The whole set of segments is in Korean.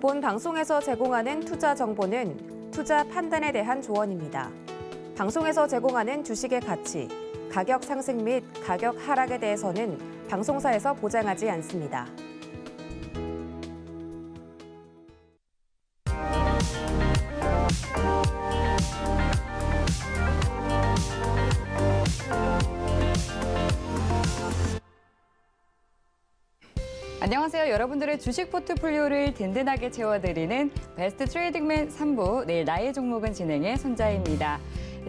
본 방송에서 제공하는 투자 정보는 투자 판단에 대한 조언입니다. 방송에서 제공하는 주식의 가치, 가격 상승 및 가격 하락에 대해서는 방송사에서 보장하지 않습니다. 안녕하세요. 여러분들의 주식 포트폴리오를 든든하게 채워드리는 베스트 트레이딩맨 3부, 내일 나의 종목은 진행의 손자입니다.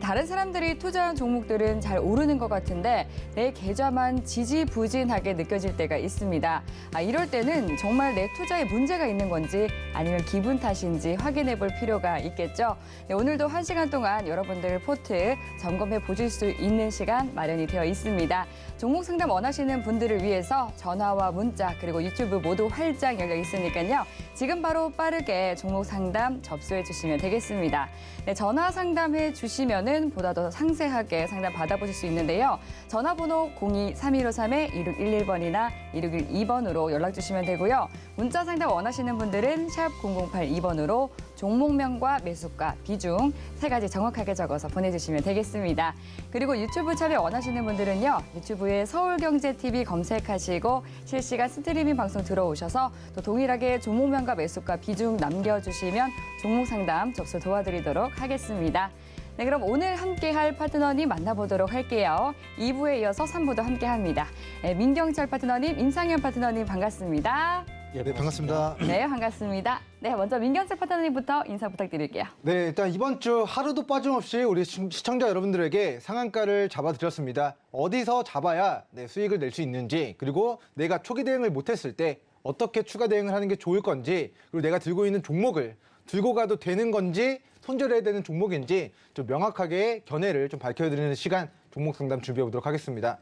다른 사람들이 투자한 종목들은 잘 오르는 것 같은데 내 계좌만 지지부진하게 느껴질 때가 있습니다. 이럴 때는 정말 내 투자에 문제가 있는 건지 아니면 기분 탓인지 확인해 볼 필요가 있겠죠. 네, 오늘도 1시간 동안 여러분들 포트 점검해 보실 수 있는 시간 마련이 되어 있습니다. 종목 상담 원하시는 분들을 위해서 전화와 문자 그리고 유튜브 모두 활짝 열려 있으니까요. 지금 바로 빠르게 종목 상담 접수해 주시면 되겠습니다. 네, 전화 상담해 주시면은 보다 더 상세하게 상담 받아보실 수 있는데요. 전화번호 02-3153-2611번이나 2612번으로 연락 주시면 되고요. 문자 상담 원하시는 분들은 샵 0082번으로 종목명과 매수가, 비중 3가지 정확하게 적어서 보내주시면 되겠습니다. 그리고 유튜브 참여 원하시는 분들은요. 유튜브에 서울경제TV 검색하시고 실시간 스트리밍 방송 들어오셔서 또 동일하게 종목명과 매수가, 비중 남겨주시면 종목 상담 접수 도와드리도록 하겠습니다. 네, 그럼 오늘 함께할 파트너님 만나보도록 할게요. 2부에 이어서 3부도 함께합니다. 네, 민경철 파트너님, 임상현 파트너님 반갑습니다. 네, 반갑습니다. 네, 반갑습니다. 네, 먼저 민경철 파트너님부터 인사 부탁드릴게요. 네, 일단 이번 주 하루도 빠짐없이 우리 시청자 여러분들에게 상한가를 잡아드렸습니다. 어디서 잡아야 수익을 낼 수 있는지, 그리고 내가 초기 대응을 못했을 때 어떻게 추가 대응을 하는 게 좋을 건지, 그리고 내가 들고 있는 종목을 들고 가도 되는 건지, 손절해야 되는 종목인지 좀 명확하게 견해를 좀 밝혀드리는 시간 종목 상담 준비해 보도록 하겠습니다.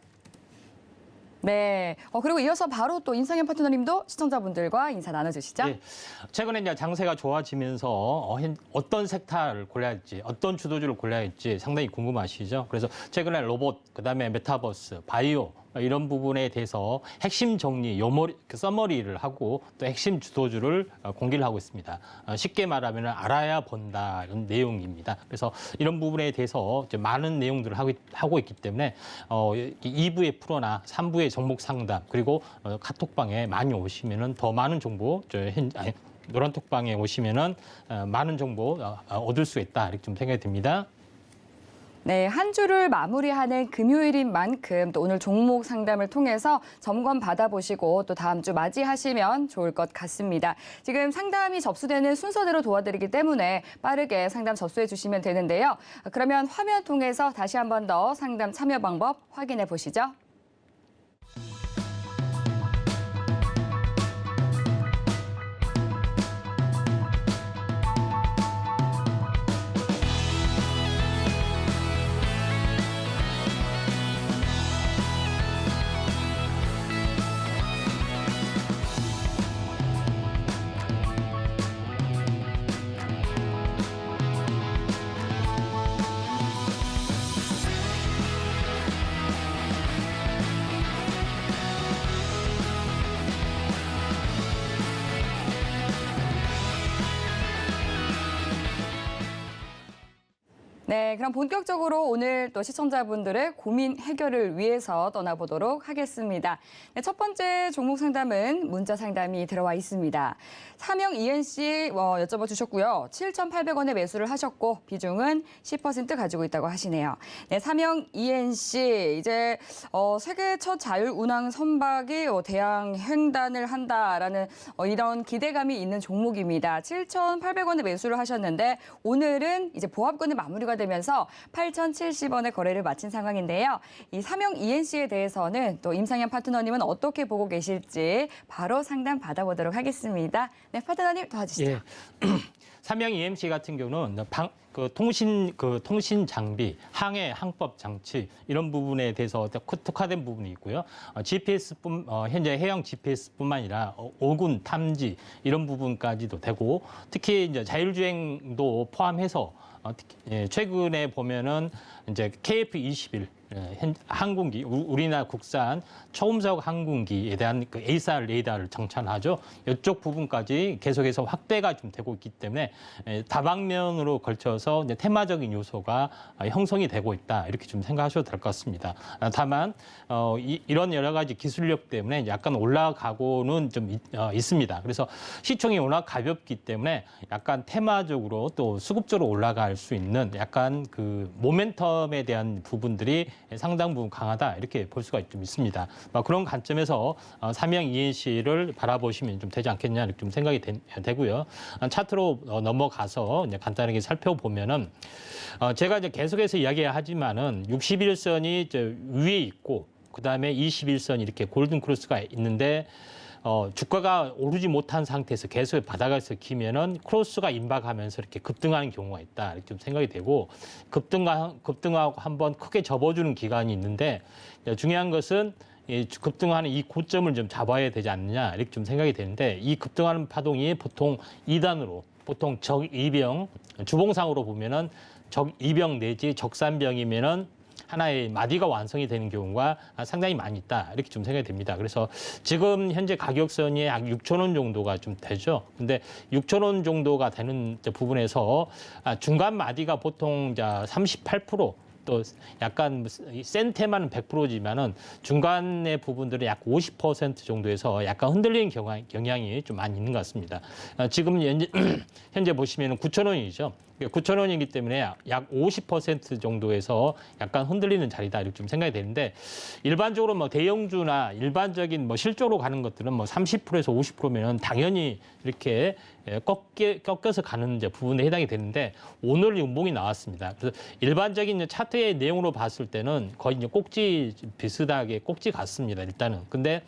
네, 그리고 이어서 바로 또 임상현 파트너님도 시청자분들과 인사 나눠주시죠. 예, 최근에 이제 장세가 좋아지면서 어떤 섹터를 골라야 할지, 어떤 주도주를 골라야 할지 상당히 궁금하시죠. 그래서 최근에 로봇, 그다음에 메타버스, 바이오 이런 부분에 대해서 핵심 정리, 서머리를 하고 또 핵심 주도주를 공개를 하고 있습니다. 쉽게 말하면 알아야 본다 이런 내용입니다. 그래서 이런 부분에 대해서 많은 내용들을 하고 있기 때문에 2부의 프로나 3부의 종목 상담 그리고 카톡방에 많이 오시면은 더 많은 정보 노란톡방에 오시면은 많은 정보 얻을 수 있다 이렇게 좀 생각이 듭니다. 네, 한 주를 마무리하는 금요일인 만큼 또 오늘 종목 상담을 통해서 점검 받아보시고 또 다음 주 맞이하시면 좋을 것 같습니다. 지금 상담이 접수되는 순서대로 도와드리기 때문에 빠르게 상담 접수해 주시면 되는데요. 그러면 화면 통해서 다시 한 번 더 상담 참여 방법 확인해 보시죠. 네, 그럼 본격적으로 오늘 또 시청자분들의 고민 해결을 위해서 떠나보도록 하겠습니다. 네, 첫 번째 종목 상담은 문자 상담이 들어와 있습니다. 사명 ENC 여쭤봐 주셨고요. 7,800원에 매수를 하셨고 비중은 10% 가지고 있다고 하시네요. 네, 사명 ENC 이제 세계 첫 자율 운항 선박이 대양 횡단을 한다라는 이런 기대감이 있는 종목입니다. 7,800원에 매수를 하셨는데 오늘은 이제 보합권이 마무리가 되면서 8,070원에 거래를 마친 상황인데요. 이 사명 ENC에 대해서는 또 임상현 파트너님은 어떻게 보고 계실지 바로 상담 받아보도록 하겠습니다. 네, 파트너님 도와주시죠. 예. 삼양 EMC 같은 경우는 통신 장비, 항해, 항법 장치 이런 부분에 대해서 특화된 부분이 있고요. 현재 해양 GPS뿐만 아니라 오군 탐지 이런 부분까지도 되고 특히 이제 자율주행도 포함해서 최근에 보면은 이제 KF21 항공기, 우리나라 국산 초음속 항공기에 대한 그 ASR 레이더를 정찰하죠. 이쪽 부분까지 계속해서 확대가 좀 되고 있기 때문에 다방면으로 걸쳐서 이제 테마적인 요소가 형성이 되고 있다. 이렇게 좀 생각하셔도 될 것 같습니다. 다만 이런 여러 가지 기술력 때문에 약간 올라가고는 좀 있습니다. 그래서 시총이 워낙 가볍기 때문에 약간 테마적으로 또 수급적으로 올라갈 수 있는 약간 그 모멘텀에 대한 부분들이 상당 부분 강하다 이렇게 볼 수가 좀 있습니다. 그런 관점에서 삼양 ENC를 바라보시면 좀 되지 않겠냐 이렇게 좀 생각이 되고요. 차트로 넘어가서 이제 간단하게 살펴보면은 제가 이제 계속해서 이야기하지만은 61선이 위에 있고 그 다음에 21선 이렇게 골든 크로스가 있는데. 주가가 오르지 못한 상태에서 계속 바닥에서 기면은 크로스가 임박하면서 이렇게 급등하는 경우가 있다. 이렇게 좀 생각이 되고 급등하고 한번 크게 접어주는 기간이 있는데 중요한 것은 급등하는 이 고점을 좀 잡아야 되지 않느냐 이렇게 좀 생각이 되는데 이 급등하는 파동이 보통 2단으로 보통 적이병 주봉상으로 보면은 적이병 내지 적산병이면은 하나의 마디가 완성이 되는 경우가 상당히 많이 있다. 이렇게 좀 생각이 됩니다. 그래서 지금 현재 가격선이 약 6천 원 정도가 좀 되죠. 근데 6천 원 정도가 되는 부분에서 중간 마디가 보통 38%, 또 약간 센테만은 100%지만은 중간의 부분들은 약 50% 정도에서 약간 흔들리는 경향이 좀 많이 있는 것 같습니다. 지금 현재 보시면 9천 원이죠. 9천 원이기 때문에 약 50% 정도에서 약간 흔들리는 자리다 이렇게 좀 생각이 되는데 일반적으로 뭐 대형주나 일반적인 뭐 실적으로 가는 것들은 뭐 30%에서 50%면은 당연히 이렇게 꺾여서 가는 이제 부분에 해당이 되는데 오늘 연봉이 나왔습니다. 그래서 일반적인 이제 차트의 내용으로 봤을 때는 거의 이제 꼭지 비슷하게 꼭지 같습니다. 일단은 근데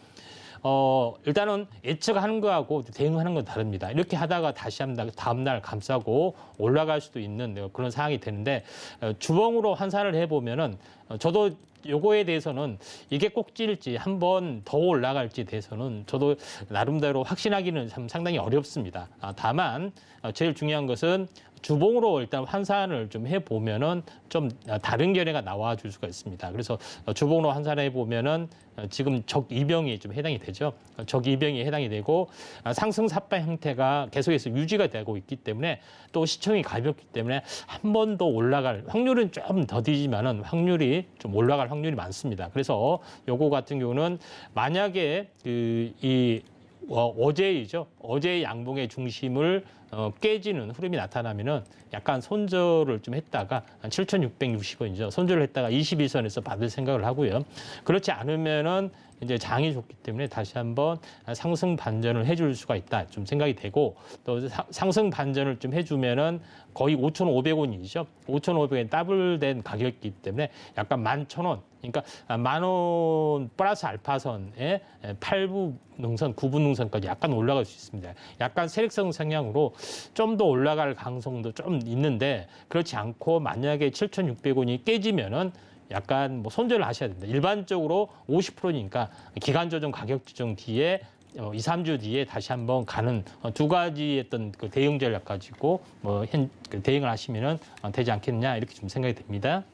일단은 예측하는 거하고 대응하는 건 다릅니다. 이렇게 하다가 다시 한번 다음날 감싸고 올라갈 수도 있는 그런 상황이 되는데 주봉으로 환산을 해보면은 저도 요거에 대해서는 이게 꼭지일지 한 번 더 올라갈지에 대해서는 저도 나름대로 확신하기는 상당히 어렵습니다. 다만 제일 중요한 것은 주봉으로 일단 환산을 좀 해보면은 좀 다른 견해가 나와줄 수가 있습니다. 그래서 주봉으로 환산해 보면은 지금 적이병이 좀 해당이 되죠. 적이병이 해당이 되고 상승 삿발 형태가 계속해서 유지가 되고 있기 때문에 또 시총이 가볍기 때문에 한 번 더 올라갈 확률은 좀 더디지만은 확률이 좀 올라갈 확률이 많습니다. 그래서 요거 같은 경우는 만약에 어제의 양봉의 중심을 깨지는 흐름이 나타나면은 약간 손절을 좀 했다가 7,660원이죠. 손절을 했다가 21선에서 받을 생각을 하고요. 그렇지 않으면은 이제 장이 좋기 때문에 다시 한번 상승 반전을 해줄 수가 있다 좀 생각이 되고 또 상승 반전을 좀 해주면은 거의 5,500원이죠. 5,500원 더블된 가격이기 때문에 약간 11,000원. 그러니까 10,000원 플러스 알파선에 8부 능선, 9부 능선까지 약간 올라갈 수 있습니다. 약간 세력성 성향으로 좀 더 올라갈 가능성도 좀 있는데 그렇지 않고 만약에 7,600원이 깨지면은 약간 뭐 손절을 하셔야 됩니다. 일반적으로 50%니까 기간 조정, 가격 조정 뒤에 2, 3주 뒤에 다시 한번 가는 두 가지 어떤 그 대응 전략 가지고 대응을 하시면은 되지 않겠냐 이렇게 좀 생각이 됩니다.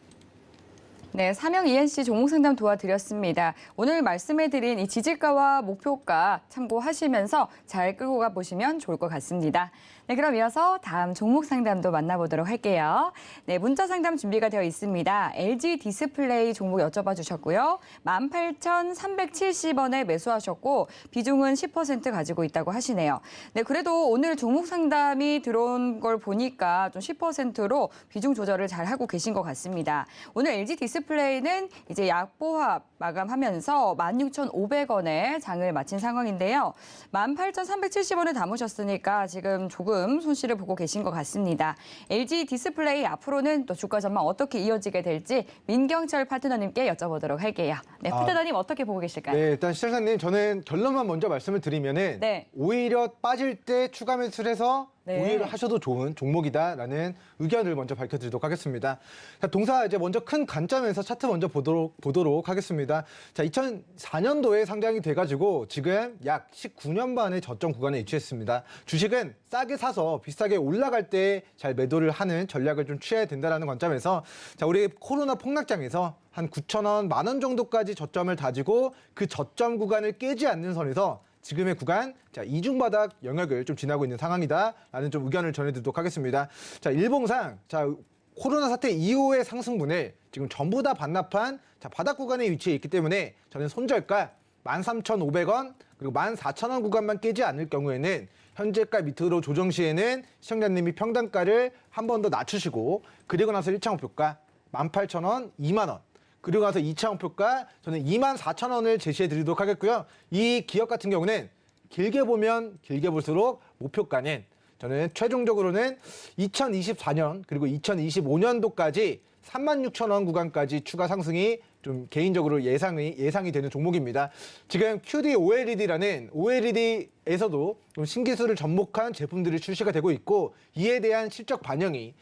네, 삼양 ENC 종목 상담 도와드렸습니다. 오늘 말씀해드린 이 지지가와 목표가 참고하시면서 잘 끌고 가보시면 좋을 것 같습니다. 네, 그럼 이어서 다음 종목 상담도 만나보도록 할게요. 네, 문자 상담 준비가 되어 있습니다. LG 디스플레이 종목 여쭤봐 주셨고요. 18,370원에 매수하셨고 비중은 10% 가지고 있다고 하시네요. 네, 그래도 오늘 종목 상담이 들어온 걸 보니까 좀 10%로 비중 조절을 잘 하고 계신 것 같습니다. 오늘 LG 디스플레이는 이제 약보합 마감하면서 16,500원에 장을 마친 상황인데요. 18,370원에 담으셨으니까 지금 조금 손실을 보고 계신 것 같습니다. LG 디스플레이 앞으로는 또 주가 전망 어떻게 이어지게 될지 민경철 파트너님께 여쭤보도록 할게요. 네, 파트너님 어떻게 보고 계실까요? 네, 일단 시청자님 저는 결론만 먼저 말씀을 드리면은 네. 오히려 빠질 때 추가 매수를 해서 네. 오히려 하셔도 좋은 종목이다라는 의견을 먼저 밝혀드리도록 하겠습니다. 자, 동사 이제 먼저 큰 관점에서 차트 먼저 보도록 하겠습니다. 자, 2004년도에 상장이 돼가지고 지금 약 19년 만의 저점 구간에 위치했습니다. 주식은 싸게 사서 비싸게 올라갈 때 잘 매도를 하는 전략을 좀 취해야 된다는 관점에서 자, 우리 코로나 폭락장에서 한 9,000원, 10,000원 정도까지 저점을 다지고 그 저점 구간을 깨지 않는 선에서 지금의 구간, 자, 이중바닥 영역을 좀 지나고 있는 상황이다라는 좀 의견을 전해드리도록 하겠습니다. 자, 일봉상, 자, 코로나 사태 이후의 상승분을 지금 전부 다 반납한 자, 바닥 구간에 위치해 있기 때문에 저는 손절가 13,500원 그리고 14,000원 구간만 깨지 않을 경우에는 현재가 밑으로 조정 시에는 시청자님이 평단가를 한 번 더 낮추시고 그리고 나서 1차 목표가 18,000원, 2만 원. 그리고 나서 2차 목표가 저는 24,000원을 제시해 드리도록 하겠고요. 이 기업 같은 경우는 길게 보면 길게 볼수록 목표가는 저는 최종적으로는 2024년 그리고 2025년도까지 36,000원 구간까지 추가 상승이 좀 개인적으로 예상이 되는 종목입니다. 지금 QD OLED라는 OLED에서도 좀 신기술을 접목한 제품들이 출시가 되고 있고 이에 대한 실적 반영이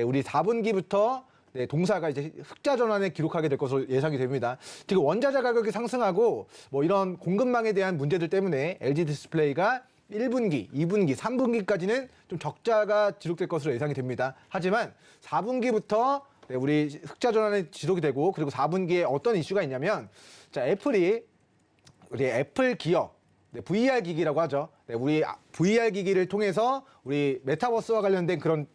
우리 4분기부터 네, 동사가 이제 흑자 전환을 기록하게 될 것으로 예상이 됩니다. 지금 원자재 가격이 상승하고 뭐 이런 공급망에 대한 문제들 때문에 LG 디스플레이가 1분기, 2분기, 3분기까지는 좀 적자가 지속될 것으로 예상이 됩니다. 하지만 4분기부터 네, 우리 흑자 전환이 지속이 되고 그리고 4분기에 어떤 이슈가 있냐면 자, 우리 애플 기업 네, VR 기기라고 하죠. 네, 우리 VR 기기를 통해서 우리 메타버스와 관련된 그런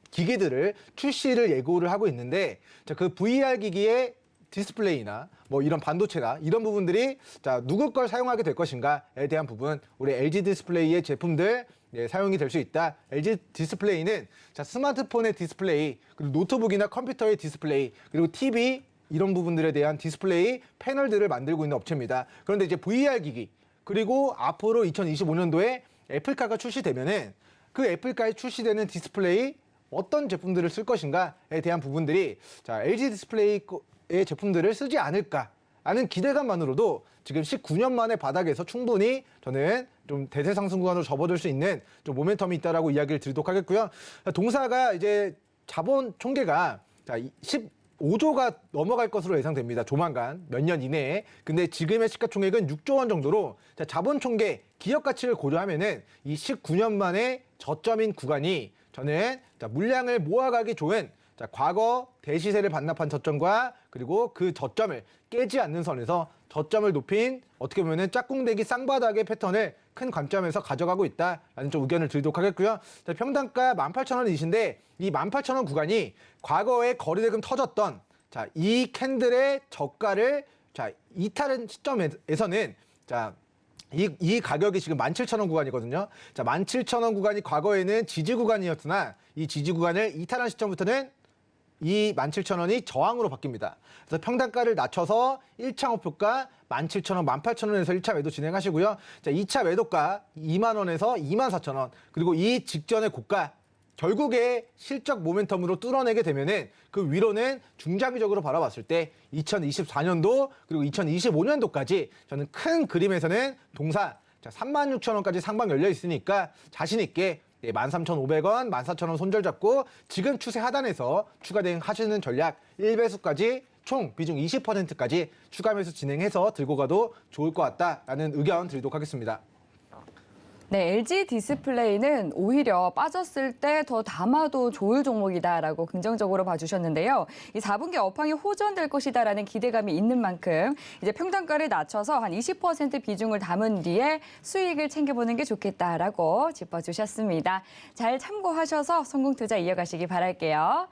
기기들을 출시를 예고를 하고 있는데 자, 그 VR 기기의 디스플레이나 뭐 이런 반도체나 이런 부분들이 자, 누구 걸 사용하게 될 것인가에 대한 부분 우리 LG 디스플레이의 제품들 네, 사용이 될 수 있다. LG 디스플레이는 자, 스마트폰의 디스플레이 그리고 노트북이나 컴퓨터의 디스플레이 그리고 TV 이런 부분들에 대한 디스플레이 패널들을 만들고 있는 업체입니다. 그런데 이제 VR 기기 그리고 앞으로 2025년도에 애플카가 출시되면은 그 애플카에 출시되는 디스플레이 어떤 제품들을 쓸 것인가에 대한 부분들이 자, LG 디스플레이의 제품들을 쓰지 않을까 하는 기대감만으로도 지금 19년 만의 바닥에서 충분히 저는 좀 대세 상승 구간으로 접어들 수 있는 좀 모멘텀이 있다라고 이야기를 드리도록 하겠고요. 동사가 이제 자본 총계가 자, 15조가 넘어갈 것으로 예상됩니다. 조만간 몇 년 이내에. 근데 지금의 시가총액은 6조 원 정도로 자, 자본 총계 기업 가치를 고려하면은 이 19년 만에 저점인 구간이 저는 자, 물량을 모아가기 좋은 자, 과거 대시세를 반납한 저점과 그리고 그 저점을 깨지 않는 선에서 저점을 높인 어떻게 보면은 짝꿍대기 쌍바닥의 패턴을 큰 관점에서 가져가고 있다라는 좀 의견을 드리도록 하겠고요. 자, 평단가 18,000원이신데 이 18,000원 구간이 과거에 거래대금 터졌던 자, 이 캔들의 저가를 자, 이탈한 시점에서는 자, 이 가격이 지금 17,000원 구간이거든요. 자, 17,000원 구간이 과거에는 지지 구간이었으나 이 지지 구간을 이탈한 시점부터는 이 17,000원이 저항으로 바뀝니다. 그래서 평단가를 낮춰서 1차 목표가 17,000원, 18,000원에서 1차 매도 진행하시고요. 자, 2차 매도가 2만 원에서 24,000원. 그리고 이 직전의 고가 결국에 실적 모멘텀으로 뚫어내게 되면은 그 위로는 중장기적으로 바라봤을 때 2024년도 그리고 2025년도까지 저는 큰 그림에서는 동사 36,000원까지 상방 열려 있으니까 자신 있게 13,500원, 14,000원 손절 잡고 지금 추세 하단에서 추가 대응 하시는 전략 1배수까지 총 비중 20%까지 추가 매수 진행해서 들고 가도 좋을 것 같다라는 의견 드리도록 하겠습니다. 네, LG 디스플레이는 오히려 빠졌을 때 더 담아도 좋을 종목이다라고 긍정적으로 봐주셨는데요. 이 4분기 업황이 호전될 것이다라는 기대감이 있는 만큼 이제 평단가를 낮춰서 한 20% 비중을 담은 뒤에 수익을 챙겨보는 게 좋겠다라고 짚어주셨습니다. 잘 참고하셔서 성공 투자 이어가시기 바랄게요.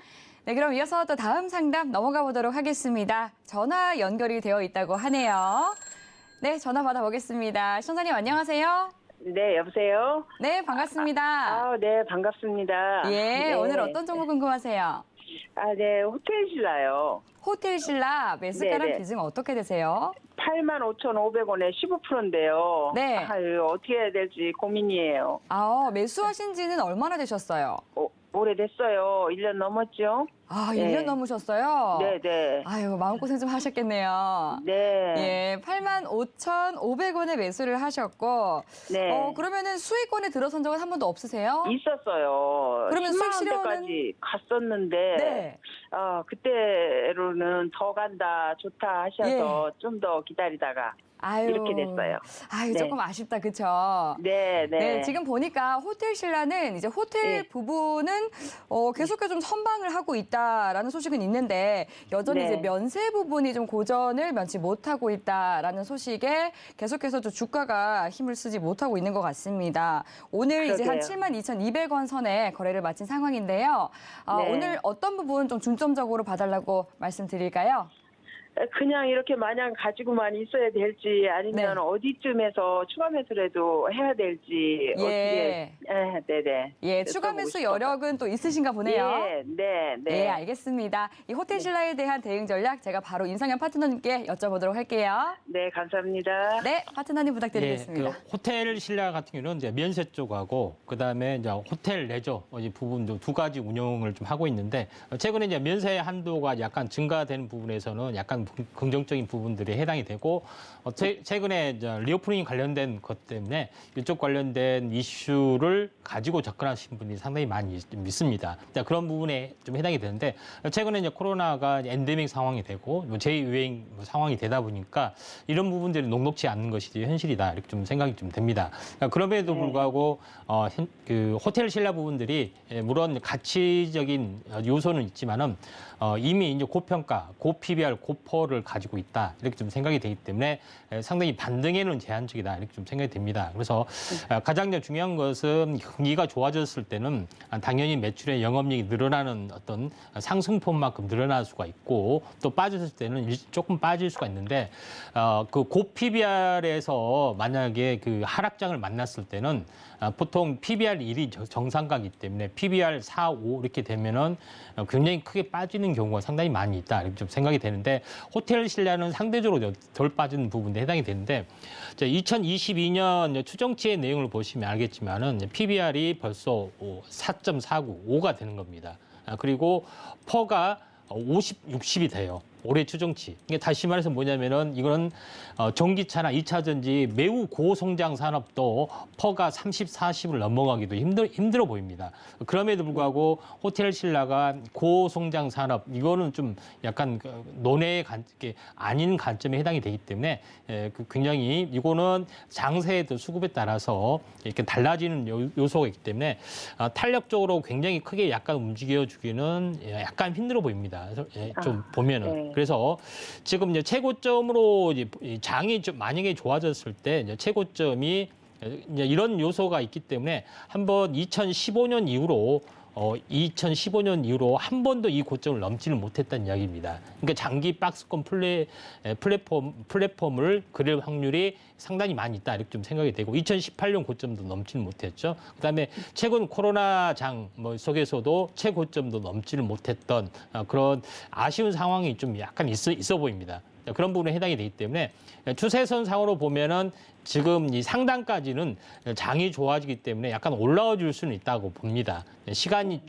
네, 그럼 이어서 또 다음 상담 넘어가 보도록 하겠습니다. 전화 연결이 되어 있다고 하네요. 네, 전화 받아보겠습니다. 시청자님 안녕하세요. 네, 여보세요? 네, 반갑습니다. 네, 반갑습니다. 예, 네. 오늘 어떤 종목 궁금하세요? 네, 호텔신라요. 호텔신라 매수가랑 네네. 비중 어떻게 되세요? 85,500원에 15%인데요. 네. 이거 어떻게 해야 될지 고민이에요. 매수하신 지는 얼마나 되셨어요? 오래됐어요. 1년 넘었죠? 아, 네. 1년 넘으셨어요? 네네. 아유, 마음고생 좀 하셨겠네요. 네. 예, 85,500원에 매수를 하셨고, 네. 그러면은 수익권에 들어선 적은 한 번도 없으세요? 있었어요. 그러면 수익 10만 실현은- 원대까지 갔었는데 네. 그때로는 더 간다 좋다 하셔서 좀 더 기다리다가 아유. 이렇게 됐어요. 아유, 네. 조금 아쉽다, 그쵸? 네, 네. 네, 지금 보니까 호텔 신라는 이제 호텔 네. 부분은 계속해서 좀 선방을 하고 있다라는 소식은 있는데 여전히 네. 이제 면세 부분이 좀 고전을 면치 못하고 있다라는 소식에 계속해서 좀 주가가 힘을 쓰지 못하고 있는 것 같습니다. 오늘 이제 한 그러게요. 72,200원 선에 거래를 마친 상황인데요. 네. 오늘 어떤 부분 좀 중점적으로 봐달라고 말씀드릴까요? 그냥 이렇게 마냥 가지고만 있어야 될지 아니면 네. 어디쯤에서 추가 매수라도 해야 될지 예. 네네. 예, 추가 여쭤보고 매수 싶어서. 여력은 또 있으신가 보네요. 네. 네, 알겠습니다. 이 호텔 신라에 대한 대응 전략 제가 바로 인상현 파트너님께 여쭤보도록 할게요. 네, 감사합니다. 네, 파트너님 부탁드리겠습니다. 그 호텔 신라 같은 경우는 이제 면세 쪽하고 그다음에 이제 호텔 레저 이 부분 두 가지 운영을 좀 하고 있는데 최근에 이제 면세 한도가 약간 증가되는 부분에서는 약간 긍정적인 부분들이 해당이 되고 최근에 이제 리오프닝 관련된 것 때문에 이쪽 관련된 이슈를 가지고 접근하신 분이 상당히 많이 있습니다. 그런 부분에 좀 해당이 되는데 최근에 이제 코로나가 엔데믹 상황이 되고 제2유행 상황이 되다 보니까 이런 부분들이 녹록지 않는 것이 현실이다 이렇게 좀 생각이 좀 됩니다. 그럼에도 불구하고 그 호텔 신라 부분들이 물론 가치적인 요소는 있지만은 이미 이제 고평가, 고PBR, 고퍼를 가지고 있다 이렇게 좀 생각이 되기 때문에 상당히 반등에는 제한적이다 이렇게 좀 생각이 됩니다. 그래서 가장 중요한 것은 경기가 좋아졌을 때는 당연히 매출의 영업이익이 늘어나는 어떤 상승폭만큼 늘어날 수가 있고 또 빠졌을 때는 조금 빠질 수가 있는데 그 고PBR에서 만약에 그 하락장을 만났을 때는 보통 PBR 1이 정상가이기 때문에 PBR 4, 5 이렇게 되면은 굉장히 크게 빠지는 경우가 상당히 많이 있다 이렇게 좀 생각이 되는데 호텔 신라는 상대적으로 덜 빠지는 부분에 해당이 되는데 2022년 추정치의 내용을 보시면 알겠지만은 PBR이 벌써 4.49, 5가 되는 겁니다. 그리고 퍼가 50, 60이 돼요. 올해 추정치. 이게 다시 말해서 뭐냐면은 이거는 전기차나 2차 전지 매우 고성장 산업도 퍼가 30, 40을 넘어가기도 힘들어 보입니다. 그럼에도 불구하고 호텔 신라가 고성장 산업 이거는 좀 약간 논외의 아닌 관점에 해당이 되기 때문에 굉장히 이거는 장세의 수급에 따라서 이렇게 달라지는 요소가 있기 때문에 탄력적으로 굉장히 크게 약간 움직여주기는 약간 힘들어 보입니다. 좀 보면은. 네. 그래서 지금 이제 최고점으로 이제 장이 좀 만약에 좋아졌을 때 이제 최고점이 이제 이런 요소가 있기 때문에 한번 2015년 이후로 한 번도 이 고점을 넘지는 못했다는 이야기입니다. 그러니까 장기 박스권 플랫폼을 그릴 확률이 상당히 많이 있다 이렇게 좀 생각이 되고 2018년 고점도 넘지는 못했죠. 그다음에 최근 코로나 장 속에서도 최고점도 넘지를 못했던 그런 아쉬운 상황이 좀 약간 있어 보입니다. 그런 부분에 해당이 되기 때문에 추세선상으로 보면은 지금 이 상단까지는 장이 좋아지기 때문에 약간 올라와 줄 수는 있다고 봅니다. 시간이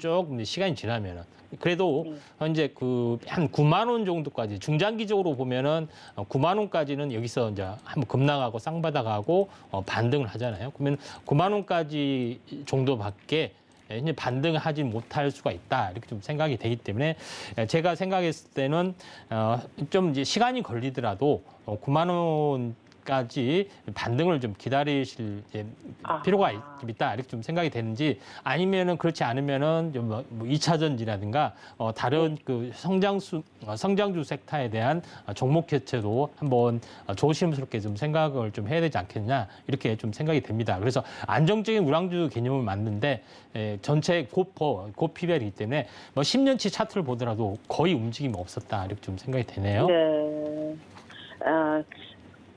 지나면은. 그래도 현재 한 9만 원 정도까지 중장기적으로 보면은 9만 원까지는 여기서 이제 한번 급락하고 쌍바닥하고 반등을 하잖아요. 그러면 9만 원까지 정도밖에 이제 반등하지 못할 수가 있다 이렇게 좀 생각이 되기 때문에 제가 생각했을 때는 좀 이제 시간이 걸리더라도 9만 원까지 반등을 좀 기다리실 필요가 있다 이렇게 좀 생각이 되는지 아니면은 그렇지 않으면은 좀 뭐 2차 전지라든가 다른 그 성장주 섹터에 대한 종목 교체도 한번 조심스럽게 좀 생각을 좀 해야 되지 않겠냐 이렇게 좀 생각이 됩니다. 그래서 안정적인 우량주 개념을 맞는데 전체 고PBR이기 때문에 뭐 10년치 차트를 보더라도 거의 움직임이 없었다 이렇게 좀 생각이 되네요. 네.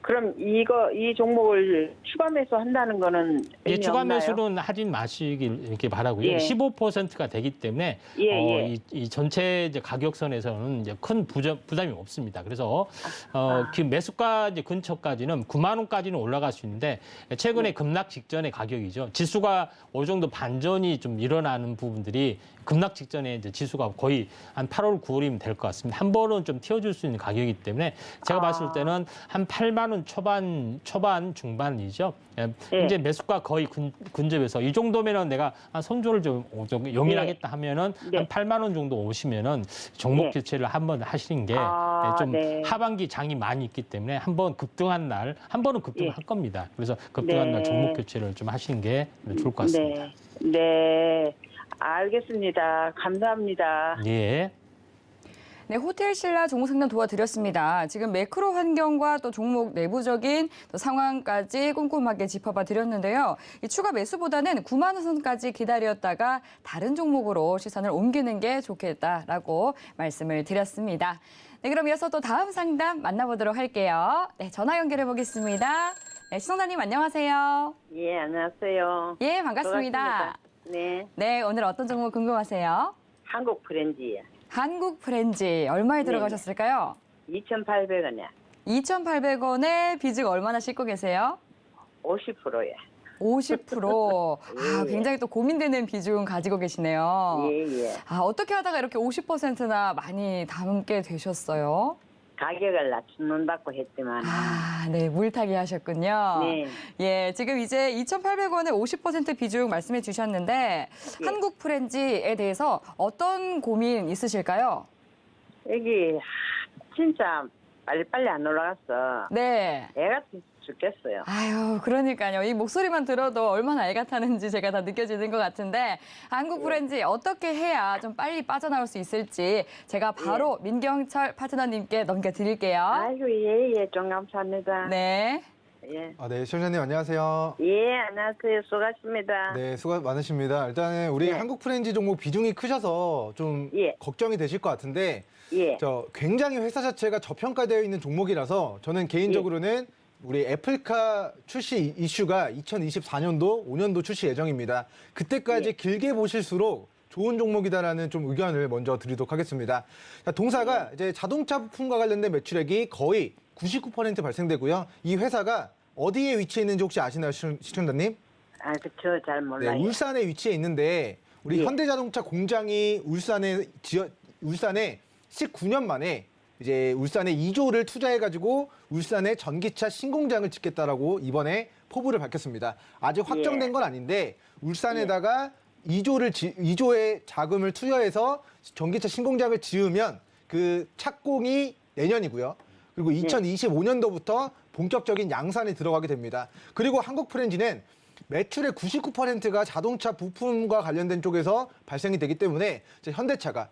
그럼 이 종목을 추가 매수한다는 거는 예, 의미 추가 없나요? 매수는 하지 마시길 이렇게 바라고요. 예. 15%가 되기 때문에 예. 이 전체 이제 가격선에서는 이제 큰 부담이 없습니다. 그래서 그 매수가 이제 근처까지는 9만 원까지는 올라갈 수 있는데 최근에 급락 직전의 가격이죠. 지수가 어느 정도 반전이 좀 일어나는 부분들이 급락 직전에 이제 지수가 거의 한 8월, 9월이면 될 것 같습니다. 한 번은 좀 튀어줄 수 있는 가격이기 때문에 제가 봤을 때는 한 8만 원 초반 중반이죠. 이제 매수가 거의 근접해서 이 정도면은 내가 한 손절을 좀 용인하겠다 하면은 한 8만 원 정도 오시면은 종목 교체를 한번 하시는 게 좀 하반기 장이 많이 있기 때문에 한번 급등한 날 한 번은 급등할 겁니다. 그래서 급등한 날 종목 교체를 좀 하시는 게 좋을 것 같습니다. 네. 알겠습니다. 감사합니다. 예. 네, 호텔신라 종목 상담 도와드렸습니다. 지금 매크로 환경과 또 종목 내부적인 또 상황까지 꼼꼼하게 짚어봐 드렸는데요. 이 추가 매수보다는 9만 원 선까지 기다렸다가 다른 종목으로 시선을 옮기는 게 좋겠다라고 말씀을 드렸습니다. 네, 그럼 이어서 또 다음 상담 만나보도록 할게요. 네, 전화 연결해 보겠습니다. 네, 시청자님 안녕하세요. 예, 안녕하세요. 예, 반갑습니다. 반갑습니다. 네, 네, 오늘 어떤 종목 궁금하세요? 한국 프렌즈예요. 한국 프렌즈 얼마에 네. 들어가셨을까요? 2,800원이야. 2,800원에 비중 얼마나 싣고 계세요? 50%야. 50%. 아, 예. 굉장히 또 고민되는 비중 가지고 계시네요. 예. 아, 어떻게 하다가 이렇게 50%나 많이 담게 되셨어요? 가격을 낮춘다고 했지만. 아, 네, 물타기 하셨군요. 네. 예, 지금 이제 2,800원에 50% 비중 말씀해 주셨는데 예. 한국 프렌즈에 대해서 어떤 고민 있으실까요? 여기 진짜 빨리빨리 안 올라갔어. 네. 애가 죽겠어요. 아유, 그러니까요. 이 목소리만 들어도 얼마나 애가 타는지 제가 다 느껴지는 것 같은데 한국 프렌즈 어떻게 해야 좀 빨리 빠져나올 수 있을지 제가 바로 민경철 파트너님께 넘겨드릴게요. 아이고, 예, 좀 감사합니다. 네. 예. 네, 시청자님 안녕하세요. 예, 안녕하세요. 수고하십니다. 네, 수고 많으십니다. 일단은 우리 네. 한국 프렌즈 종목 비중이 크셔서 좀 예. 걱정이 되실 것 같은데 예. 굉장히 회사 자체가 저평가되어 있는 종목이라서 저는 개인적으로는 우리 애플카 출시 이슈가 2024년도, 5년도 출시 예정입니다. 그때까지 길게 보실수록 좋은 종목이다라는 좀 의견을 먼저 드리도록 하겠습니다. 자, 동사가 이제 자동차 부품과 관련된 매출액이 거의 99% 발생되고요. 이 회사가 어디에 위치해 있는지 혹시 아시나요, 시청자님? 아, 그쵸. 잘 네, 몰라요. 울산에 위치해 있는데 우리 예. 현대자동차 공장이 울산에 19년 만에 이제 울산에 2조를 투자해가지고 울산에 전기차 신공장을 짓겠다라고 이번에 포부를 밝혔습니다. 아직 확정된 건 아닌데 울산에다가 2조의 자금을 투여해서 전기차 신공장을 지으면 그 착공이 내년이고요. 그리고 2025년도부터 본격적인 양산에 들어가게 됩니다. 그리고 한국 프렌즈는 매출의 99%가 자동차 부품과 관련된 쪽에서 발생이 되기 때문에 이제 현대차가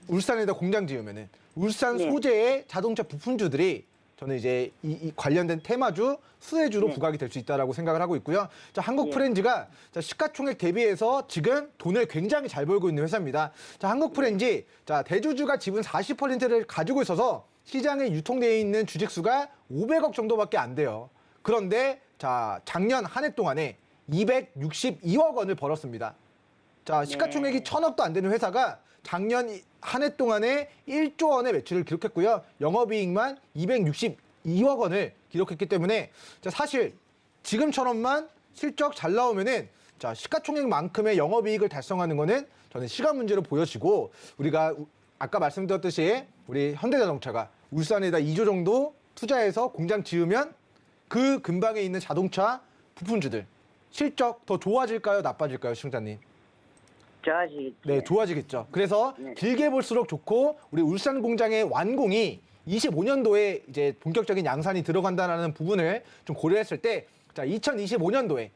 울산에다 공장 지으면은 울산 네. 소재의 자동차 부품주들이 저는 이제 이 관련된 테마주, 수혜주로 부각이 될 수 있다라고 생각을 하고 있고요. 자, 한국 프렌즈가 시가총액 대비해서 지금 돈을 굉장히 잘 벌고 있는 회사입니다. 자, 한국 프렌즈, 자, 대주주가 지분 40%를 가지고 있어서 시장에 유통되어 있는 주식수가 500억 정도밖에 안 돼요. 그런데 자, 작년 한 해 동안에 262억 원을 벌었습니다. 자, 시가총액이 1,000억도 안 되는 회사가 작년 한 해 동안에 1조 원의 매출을 기록했고요. 영업이익만 262억 원을 기록했기 때문에 자, 사실 지금처럼만 실적 잘 나오면은 자, 시가총액만큼의 영업이익을 달성하는 거는 저는 시간 문제로 보여지고 우리가 아까 말씀드렸듯이 우리 현대자동차가 울산에다 2조 정도 투자해서 공장 지으면 그 근방에 있는 자동차 부품주들 실적 더 좋아질까요? 나빠질까요? 시청자님? 좋아지겠지. 네, 좋아지겠죠. 그래서 길게 볼수록 좋고 우리 울산 공장의 완공이 25년도에 이제 본격적인 양산이 들어간다는 부분을 좀 고려했을 때 자, 2025년도에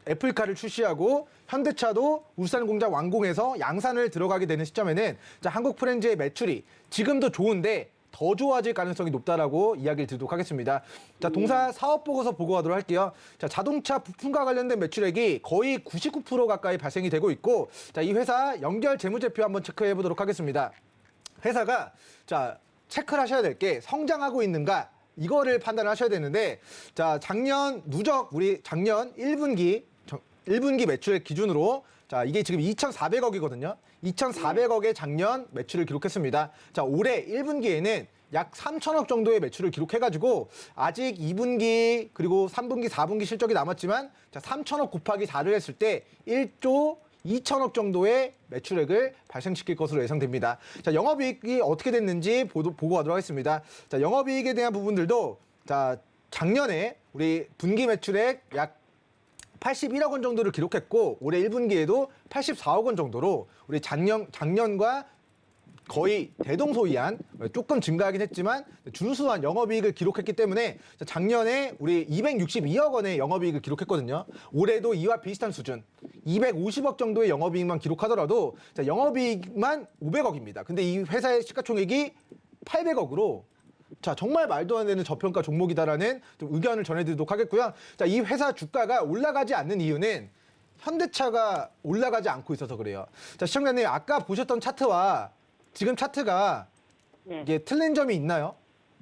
애플카를 출시하고 현대차도 울산 공장 완공해서 양산을 들어가게 되는 시점에는 자, 한국 프렌즈의 매출이 지금도 좋은데 더 좋아질 가능성이 높다라고 이야기를 드리도록 하겠습니다. 자, 동사 사업 보고서 보고하도록 할게요. 자, 자동차 부품과 관련된 매출액이 거의 99% 가까이 발생이 되고 있고, 자, 이 회사 연결 재무제표 한번 체크해 보도록 하겠습니다. 회사가 자, 체크를 하셔야 될 게 성장하고 있는가 이거를 판단을 하셔야 되는데 자 작년 누적 우리 작년 1분기 매출 기준으로 자 이게 지금 2,400억이거든요. 2,400억의 작년 매출을 기록했습니다. 자 올해 1분기에는 약 3천억 정도의 매출을 기록해가지고 아직 2분기 그리고 3분기, 4분기 실적이 남았지만 자 3천억 곱하기 4를 했을 때 1조 2천억 정도의 매출액을 발생시킬 것으로 예상됩니다. 자, 영업이익이 어떻게 됐는지 보고 가도록 하겠습니다. 자, 영업이익에 대한 부분들도 자, 작년에 우리 분기 매출액 약 81억 원 정도를 기록했고 올해 1분기에도 84억 원 정도로 우리 작년과 거의 대동소이한 조금 증가하긴 했지만 준수한 영업이익을 기록했기 때문에 작년에 우리 262억 원의 영업이익을 기록했거든요. 올해도 이와 비슷한 수준 250억 정도의 영업이익만 기록하더라도 영업이익만 500억입니다. 근데 이 회사의 시가총액이 800억으로 자 정말 말도 안 되는 저평가 종목이다라는 좀 의견을 전해드리도록 하겠고요. 자, 이 회사 주가가 올라가지 않는 이유는 현대차가 올라가지 않고 있어서 그래요. 자, 시청자님 아까 보셨던 차트와 지금 차트가 네. 이게 틀린 점이 있나요?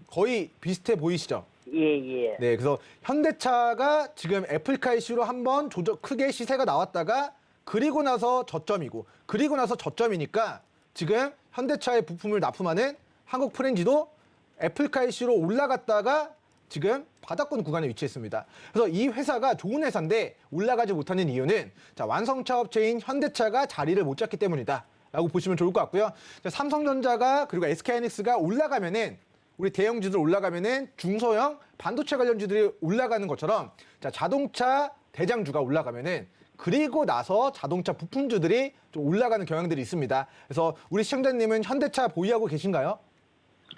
거의 비슷해 보이시죠? 예. 네, 그래서 현대차가 지금 애플카 이슈로 한번 크게 시세가 나왔다가 그리고 나서 저점이고 그리고 나서 저점이니까 지금 현대차의 부품을 납품하는 한국 프렌지도 애플카 이슈로 올라갔다가 지금 바닥권 구간에 위치했습니다. 그래서 이 회사가 좋은 회사인데 올라가지 못하는 이유는 자, 완성차 업체인 현대차가 자리를 못 잡기 때문이다. 라고 보시면 좋을 것 같고요. 자, 삼성전자가 그리고 SK하이닉스가 올라가면은 우리 대형주들 올라가면은 중소형 반도체 관련주들이 올라가는 것처럼 자, 자동차 대장주가 올라가면은 그리고 나서 자동차 부품주들이 좀 올라가는 경향들이 있습니다. 그래서 우리 시청자님은 현대차 보유하고 계신가요?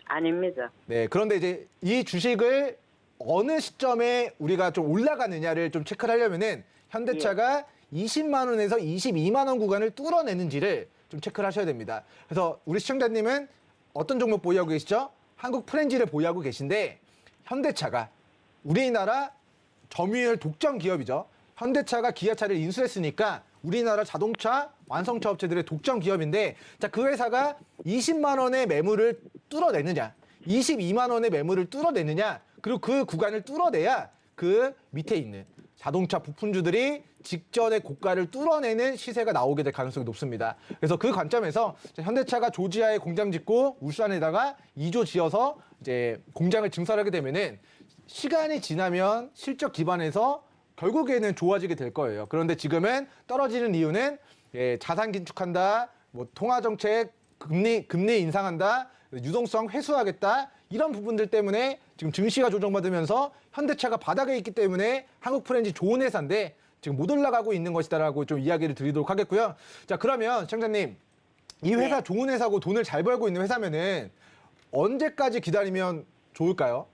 아닙니다. 네, 그런데 이제 이 주식을 어느 시점에 우리가 좀 올라가느냐를 좀 체크를 하려면은 현대차가 20만 원에서 22만 원 구간을 뚫어내는지를 좀 체크를 하셔야 됩니다. 그래서 우리 시청자님은 어떤 종목 보유하고 계시죠? 한국 프렌지를 보유하고 계신데 현대차가 우리나라 점유율 독점 기업이죠. 현대차가 기아차를 인수했으니까 우리나라 자동차 완성차 업체들의 독점 기업인데 자, 그 회사가 20만 원의 매물을 뚫어내느냐 22만 원의 매물을 뚫어내느냐 그리고 그 구간을 뚫어내야 그 밑에 있는 자동차 부품주들이 직전의 고가를 뚫어내는 시세가 나오게 될 가능성이 높습니다. 그래서 그 관점에서 현대차가 조지아에 공장 짓고 울산에다가 2조 지어서 이제 공장을 증설하게 되면은 시간이 지나면 실적 기반에서 결국에는 좋아지게 될 거예요. 그런데 지금은 떨어지는 이유는 자산 긴축한다, 뭐 통화 정책, 금리 인상한다, 유동성 회수하겠다 이런 부분들 때문에 지금 증시가 조정받으면서 현대차가 바닥에 있기 때문에 한국 프렌지 좋은 회사인데 지금 못 올라가고 있는 것이다라고 좀 이야기를 드리도록 하겠고요. 자, 그러면 시청자님 이 회사 좋은 회사고 돈을 잘 벌고 있는 회사면은 언제까지 기다리면 좋을까요?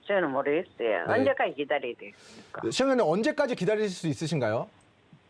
저는 모르겠어요. 네. 언제까지 기다려야 되겠습니까? 시청자님 언제까지 기다릴 수 있으신가요?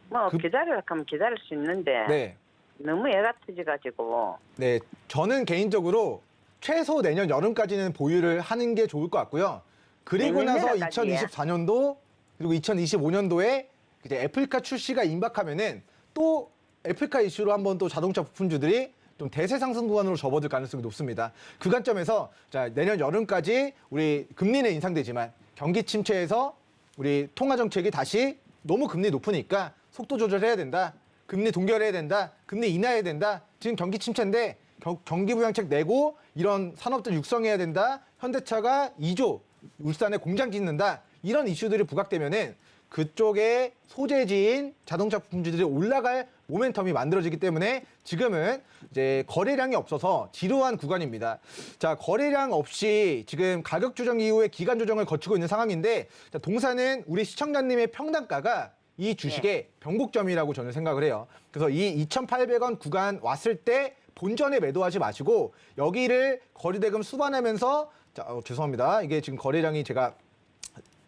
뭐 기다리려고 하면 기다릴 수 있는데 네. 너무 애가 터져가지고 네, 저는 개인적으로 최소 내년 여름까지는 보유를 하는 게 좋을 것 같고요. 그리고 나서 내년까지요? 2024년도 그리고 2025년도에 이제 애플카 출시가 임박하면은 또 애플카 이슈로 한번 또 자동차 부품주들이 좀 대세 상승 구간으로 접어들 가능성이 높습니다. 그 관점에서 자, 내년 여름까지 우리 금리는 인상되지만 경기 침체에서 우리 통화 정책이 다시 너무 금리 높으니까 속도 조절해야 된다. 금리 동결해야 된다. 금리 인하해야 된다. 지금 경기 침체인데 경기 부양책 내고 이런 산업들 육성해야 된다. 현대차가 2조 울산에 공장 짓는다. 이런 이슈들이 부각되면은 그쪽에 소재지인 자동차 부품주들이 올라갈 모멘텀이 만들어지기 때문에 지금은 이제 거래량이 없어서 지루한 구간입니다. 자, 거래량 없이 지금 가격 조정 이후에 기간 조정을 거치고 있는 상황인데 자, 동사는 우리 시청자님의 평단가가 이 주식의 변곡점이라고 저는 생각을 해요. 그래서 이 2,800원 구간 왔을 때 본전에 매도하지 마시고 여기를 거래대금 수반하면서 자, 죄송합니다. 이게 지금 거래량이 제가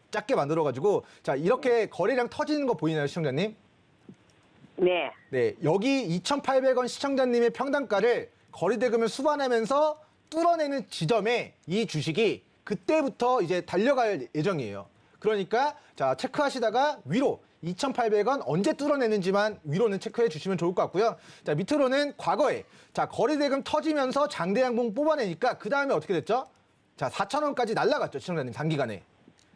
작게 만들어가지고 자, 이렇게 거래량 터지는 거 보이나요, 시청자님? 네. 네, 여기 2,800원 시청자님의 평단가를 거래대금을 수반하면서 뚫어내는 지점에 이 주식이 그때부터 이제 달려갈 예정이에요. 그러니까 자, 체크하시다가 위로 2,800원 언제 뚫어내는지만 위로는 체크해 주시면 좋을 것 같고요. 자, 밑으로는 과거에 자, 거래대금 터지면서 장대양봉 뽑아내니까 그 다음에 어떻게 됐죠? 자, 4,000원까지 날라갔죠, 시청자님 단기간에.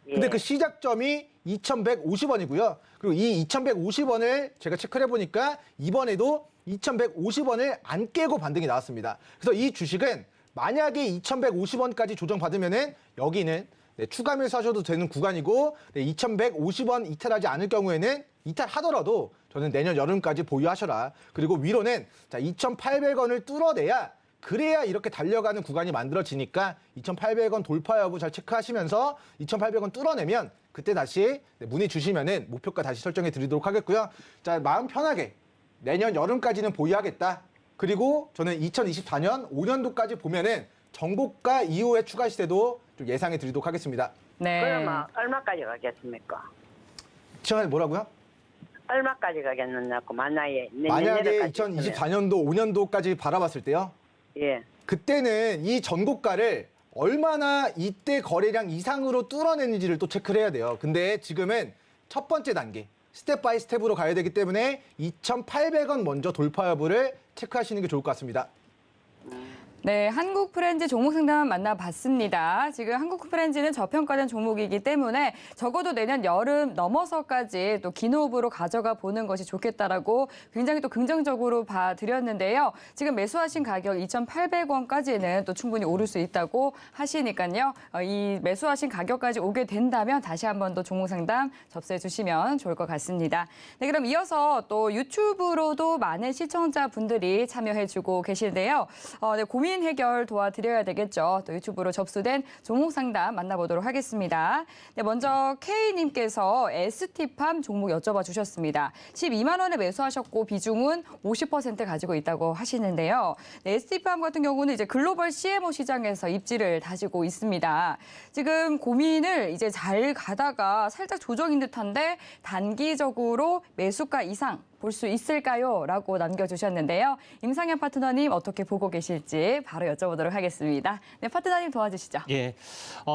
근데 예. 그 시작점이 2,150원이고요. 그리고 이 2,150원을 제가 체크를 해보니까 이번에도 2,150원을 안 깨고 반등이 나왔습니다. 그래서 이 주식은 만약에 2,150원까지 조정받으면은 여기는 네, 추가 매수하셔도 되는 구간이고, 네, 2,150원 이탈하지 않을 경우에는 이탈하더라도 저는 내년 여름까지 보유하셔라. 그리고 위로는 자, 2,800원을 뚫어내야 그래야 이렇게 달려가는 구간이 만들어지니까 2,800원 돌파 여부 잘 체크하시면서 2,800원 뚫어내면 그때 다시 문의 주시면은 목표가 다시 설정해 드리도록 하겠고요. 자, 마음 편하게 내년 여름까지는 보유하겠다. 그리고 저는 2024년 5년도까지 보면은 정고가 이후에 추가 시세도 좀 예상해 드리도록 하겠습니다. 네. 그러면 얼마까지 가겠습니까? 시청자 뭐라고요? 얼마까지 가겠느냐고 만약에 만약에 내년까지 있으면. 2024년도 5년도까지 바라봤을 때요. 예. 그때는 이 전고가를 얼마나 이때 거래량 이상으로 뚫어내는지를 또 체크를 해야 돼요. 근데 지금은 첫 번째 단계 스텝 바이 스텝으로 가야 되기 때문에 2,800원 먼저 돌파 여부를 체크하시는 게 좋을 것 같습니다. 네, 한국프렌즈 종목 상담 만나봤습니다. 지금 한국프렌즈는 저평가된 종목이기 때문에 적어도 내년 여름 넘어서까지 또 긴 호흡으로 가져가 보는 것이 좋겠다라고 굉장히 또 긍정적으로 봐드렸는데요. 지금 매수하신 가격 2,800원까지는 또 충분히 오를 수 있다고 하시니까요. 이 매수하신 가격까지 오게 된다면 다시 한번 또 종목 상담 접수해 주시면 좋을 것 같습니다. 네, 그럼 이어서 또 유튜브로도 많은 시청자분들이 참여해주고 계시는데요. 네, 고민 해결 도와드려야 되겠죠. 또 유튜브로 접수된 종목 상담 만나보도록 하겠습니다. 네, 먼저 K님께서 ST팜 종목 여쭤봐 주셨습니다. 12만 원에 매수하셨고 비중은 50% 가지고 있다고 하시는데요. 네, ST팜 같은 경우는 이제 글로벌 CMO 시장에서 입지를 다지고 있습니다. 지금 고민을 이제 잘 가다가 살짝 조정인 듯한데 단기적으로 매수가 이상 볼 수 있을까요? 라고 남겨주셨는데요. 임상현 파트너님 어떻게 보고 계실지 바로 여쭤보도록 하겠습니다. 네, 파트너님 도와주시죠. 예.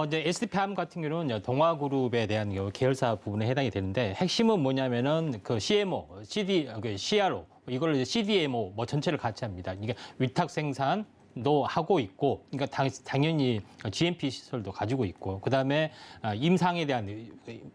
이제 ST팜 같은 경우는 동아그룹에 대한 계열사 부분에 해당이 되는데 핵심은 뭐냐면은 그 CMO, CRO, 이걸 이제 CDMO 뭐 전체를 같이 합니다. 이게 위탁 생산 도 하고 있고, 그러니까 당연히 GMP 시설도 가지고 있고, 그 다음에 임상에 대한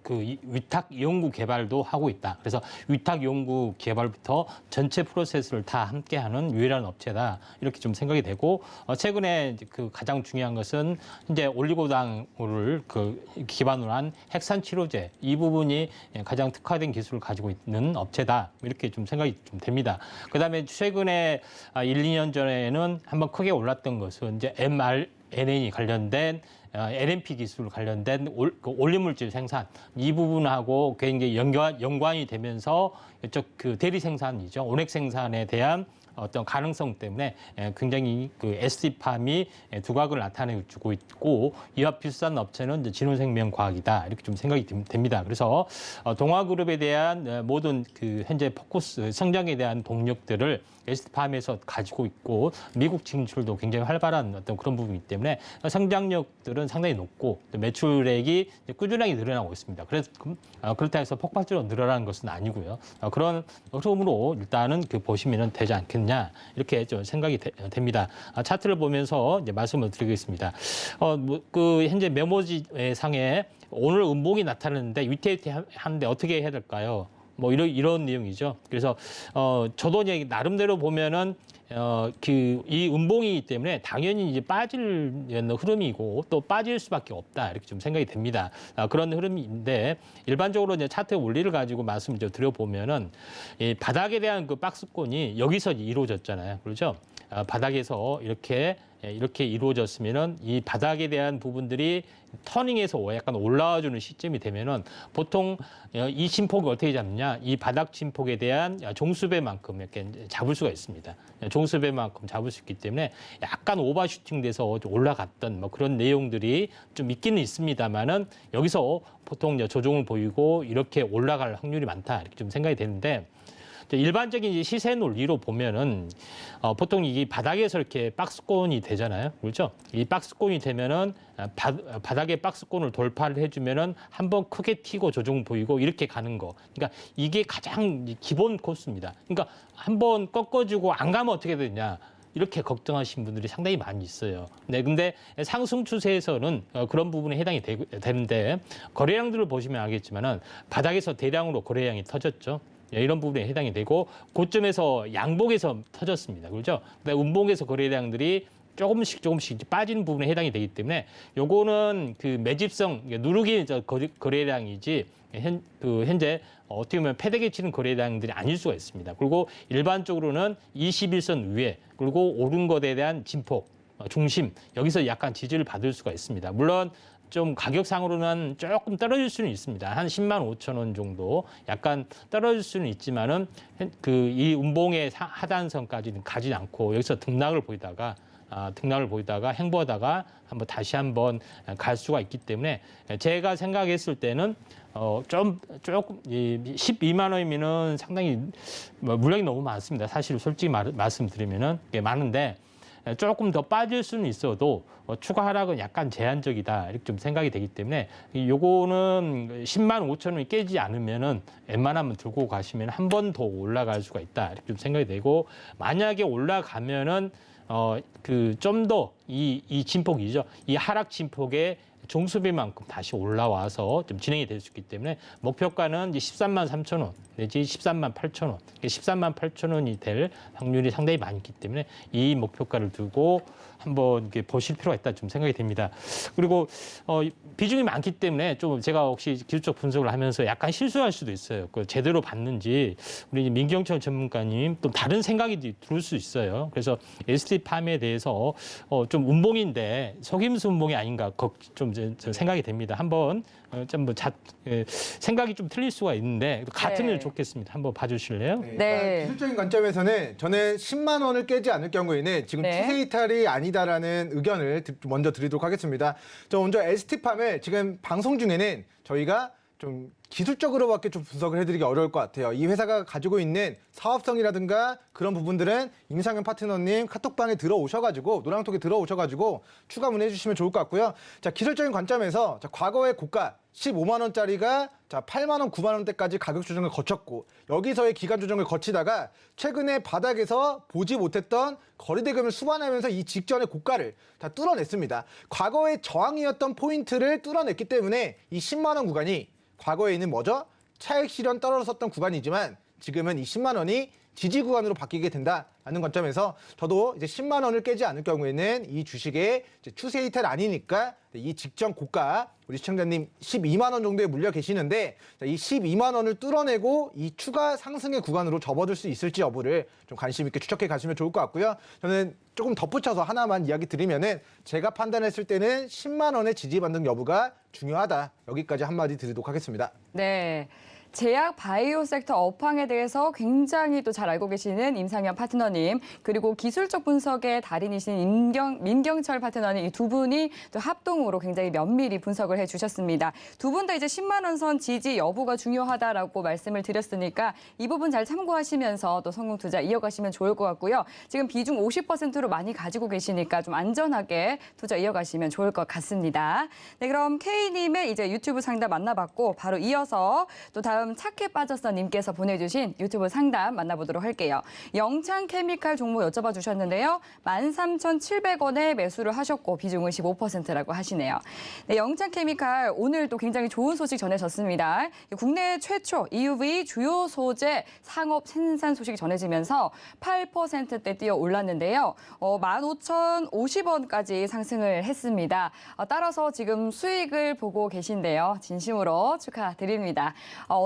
그 위탁 연구 개발도 하고 있다. 그래서 위탁 연구 개발부터 전체 프로세스를 다 함께하는 유일한 업체다. 이렇게 좀 생각이 되고, 최근에 그 가장 중요한 것은 이제 올리고당을 그 기반으로 한 핵산 치료제 이 부분이 가장 특화된 기술을 가지고 있는 업체다. 이렇게 좀 생각이 좀 됩니다. 그 다음에 최근에 1, 2년 전에는 한번 크게 올랐던 것은 이제 mRNA 관련된 LNP 기술 관련된 올리물질 생산 이 부분하고 굉장히 연관이 되면서 이쪽 그 대리 생산이죠. 온액 생산에 대한 어떤 가능성 때문에 굉장히 그 ST팜이 두각을 나타내주고 있고 이와 비슷한 업체는 이제 진호생명과학이다 이렇게 좀 생각이 됩니다. 그래서 동아그룹에 대한 모든 그 현재 포커스 성장에 대한 동력들을 ST팜에서 가지고 있고 미국 진출도 굉장히 활발한 어떤 그런 부분이기 때문에 성장력들은 상당히 높고 매출액이 꾸준하게 늘어나고 있습니다. 그래서 그렇다 해서 폭발적으로 늘어나는 것은 아니고요. 그런 흐름으로 일단은 그 보시면 되지 않겠냐 이렇게 좀 생각이 됩니다. 차트를 보면서 이제 말씀을 드리겠습니다. 그 현재 메모지 상에 오늘 음봉이 나타나는데 위태위태한데 어떻게 해야 될까요? 뭐 이런 내용이죠. 그래서 저도 이제 나름대로 보면은 이 음봉이기 때문에 당연히 이제 빠질 흐름이고 또 빠질 수밖에 없다 이렇게 좀 생각이 됩니다. 그런 흐름인데 일반적으로 이제 차트 원리를 가지고 말씀을 드려보면은 이 바닥에 대한 그 박스권이 여기서 이루어졌잖아요. 그렇죠? 바닥에서 이렇게 이루어졌으면은 이 바닥에 대한 부분들이 터닝해서 약간 올라와주는 시점이 되면은 보통 이 진폭이 어떻게 잡느냐? 이 바닥 진폭에 대한 종수배만큼 이렇게 잡을 수가 있습니다. 종수배만큼 잡을 수 있기 때문에 약간 오버슈팅돼서 올라갔던 뭐 그런 내용들이 좀 있기는 있습니다만은 여기서 보통 조정을 보이고 이렇게 올라갈 확률이 많다 이렇게 좀 생각이 되는데. 일반적인 이제 시세 논리로 보면은 보통 이게 바닥에서 이렇게 박스권이 되잖아요. 그렇죠? 이 박스권이 되면은 바닥에 박스권을 돌파를 해주면은 한번 크게 튀고 조정 보이고 이렇게 가는 거. 그러니까 이게 가장 기본 코스입니다. 그러니까 한번 꺾어주고 안 가면 어떻게 되냐. 이렇게 걱정하시는 분들이 상당히 많이 있어요. 네, 근데 상승 추세에서는 그런 부분에 해당이 되는데 거래량들을 보시면 알겠지만은 바닥에서 대량으로 거래량이 터졌죠. 예, 이런 부분에 해당이 되고 고점에서 양봉에서 터졌습니다. 그렇죠? 근데 음봉에서 거래량들이 조금씩 빠지는 부분에 해당이 되기 때문에 요거는 그 매집성 누르기 거래량이지 현재 어떻게 보면 패대기 치는 거래량들이 아닐 수가 있습니다. 그리고 일반적으로는 21선 위에 그리고 오른 것에 대한 진폭 중심 여기서 약간 지지를 받을 수가 있습니다. 물론 좀 가격상으로는 조금 떨어질 수는 있습니다. 한 10만 5천 원 정도 약간 떨어질 수는 있지만은 그 이 음봉의 하단선까지는 가지 않고 여기서 등락을 보이다가 행보하다가 다시 한번 갈 수가 있기 때문에 제가 생각했을 때는 조금 12만 원이면은 상당히 물량이 너무 많습니다. 사실 솔직히 말씀드리면은 많은데 조금 더 빠질 수는 있어도 추가 하락은 약간 제한적이다 이렇게 좀 생각이 되기 때문에 요거는 10만 5천 원이 깨지 않으면은 웬만하면 들고 가시면 한 번 더 올라갈 수가 있다 이렇게 좀 생각이 되고 만약에 올라가면은 그 좀 더 이 진폭이죠. 이 하락 진폭의 종수비만큼 다시 올라와서 좀 진행이 될 수 있기 때문에 목표가는 이제 13만 3천 원 내지 13만 8천 원, 13만 8천 원이 될 확률이 상당히 많이 있기 때문에 이 목표가를 두고 한번 이렇게 보실 필요가 있다 좀 생각이 됩니다. 그리고 비중이 많기 때문에 좀 제가 혹시 기술적 분석을 하면서 약간 실수할 수도 있어요. 그 제대로 봤는지 우리 민경철 전문가님 또 다른 생각이 들 수 있어요. 그래서 ST팜에 대해서 좀 운봉인데 속임수 운봉이 아닌가 좀 생각이 됩니다. 한번 생각이 좀 틀릴 수가 있는데 같으면 좋겠습니다. 한번 봐주실래요? 네. 기술적인 관점에서는 저는 10만 원을 깨지 않을 경우에는 지금 네. 추세 이탈이 아니다라는 의견을 먼저 드리도록 하겠습니다. 저 먼저 ST팜을 지금 방송 중에는 저희가 좀 기술적으로밖에 좀 분석을 해드리기 어려울 것 같아요. 이 회사가 가지고 있는 사업성이라든가 그런 부분들은 임상현 파트너님 카톡방에 들어오셔가지고 노랑톡에 들어오셔가지고 추가 문의해 주시면 좋을 것 같고요. 자, 기술적인 관점에서 과거의 고가 15만 원짜리가 8만 원, 9만 원대까지 가격 조정을 거쳤고 여기서의 기간 조정을 거치다가 최근에 바닥에서 보지 못했던 거래대금을 수반하면서 이 직전의 고가를 다 뚫어냈습니다. 과거의 저항이었던 포인트를 뚫어냈기 때문에 이 10만 원 구간이 과거에는 뭐죠? 차익 실현 떨어졌던 구간이지만 지금은 이 10만 원이 지지 구간으로 바뀌게 된다라는 관점에서 저도 이제 10만 원을 깨지 않을 경우에는 이 주식의 추세 이탈 아니니까 이 직전 고가 우리 시청자님 12만 원 정도에 물려 계시는데 이 12만 원을 뚫어내고 이 추가 상승의 구간으로 접어들 수 있을지 여부를 좀 관심 있게 추적해 가시면 좋을 것 같고요. 저는 조금 덧붙여서 하나만 이야기 드리면은 제가 판단했을 때는 10만 원의 지지 반등 여부가 중요하다. 여기까지 한마디 드리도록 하겠습니다. 네. 제약 바이오 섹터 업황에 대해서 굉장히 또 잘 알고 계시는 임상현 파트너님, 그리고 기술적 분석의 달인이신 민경철 파트너님, 이 두 분이 또 합동으로 굉장히 면밀히 분석을 해주셨습니다. 두 분 다 이제 10만 원 선 지지 여부가 중요하다라고 말씀을 드렸으니까 이 부분 잘 참고하시면서 또 성공 투자 이어가시면 좋을 것 같고요. 지금 비중 50%로 많이 가지고 계시니까 좀 안전하게 투자 이어가시면 좋을 것 같습니다. 네, 그럼 K님의 이제 유튜브 상담 만나봤고 바로 이어서 또 다음 착해 빠졌어 님께서 보내주신 유튜브 상담 만나보도록 할게요. 영창 케미칼 종목 여쭤봐 주셨는데요. 13,700원에 매수를 하셨고 비중은 15%라고 하시네요. 네, 영창 케미칼 오늘 또 굉장히 좋은 소식 전해졌습니다. 국내 최초 EUV 주요 소재 상업 생산 소식이 전해지면서 8%대 뛰어 올랐는데요. 15,050원까지 상승을 했습니다. 따라서 지금 수익을 보고 계신데요. 진심으로 축하드립니다.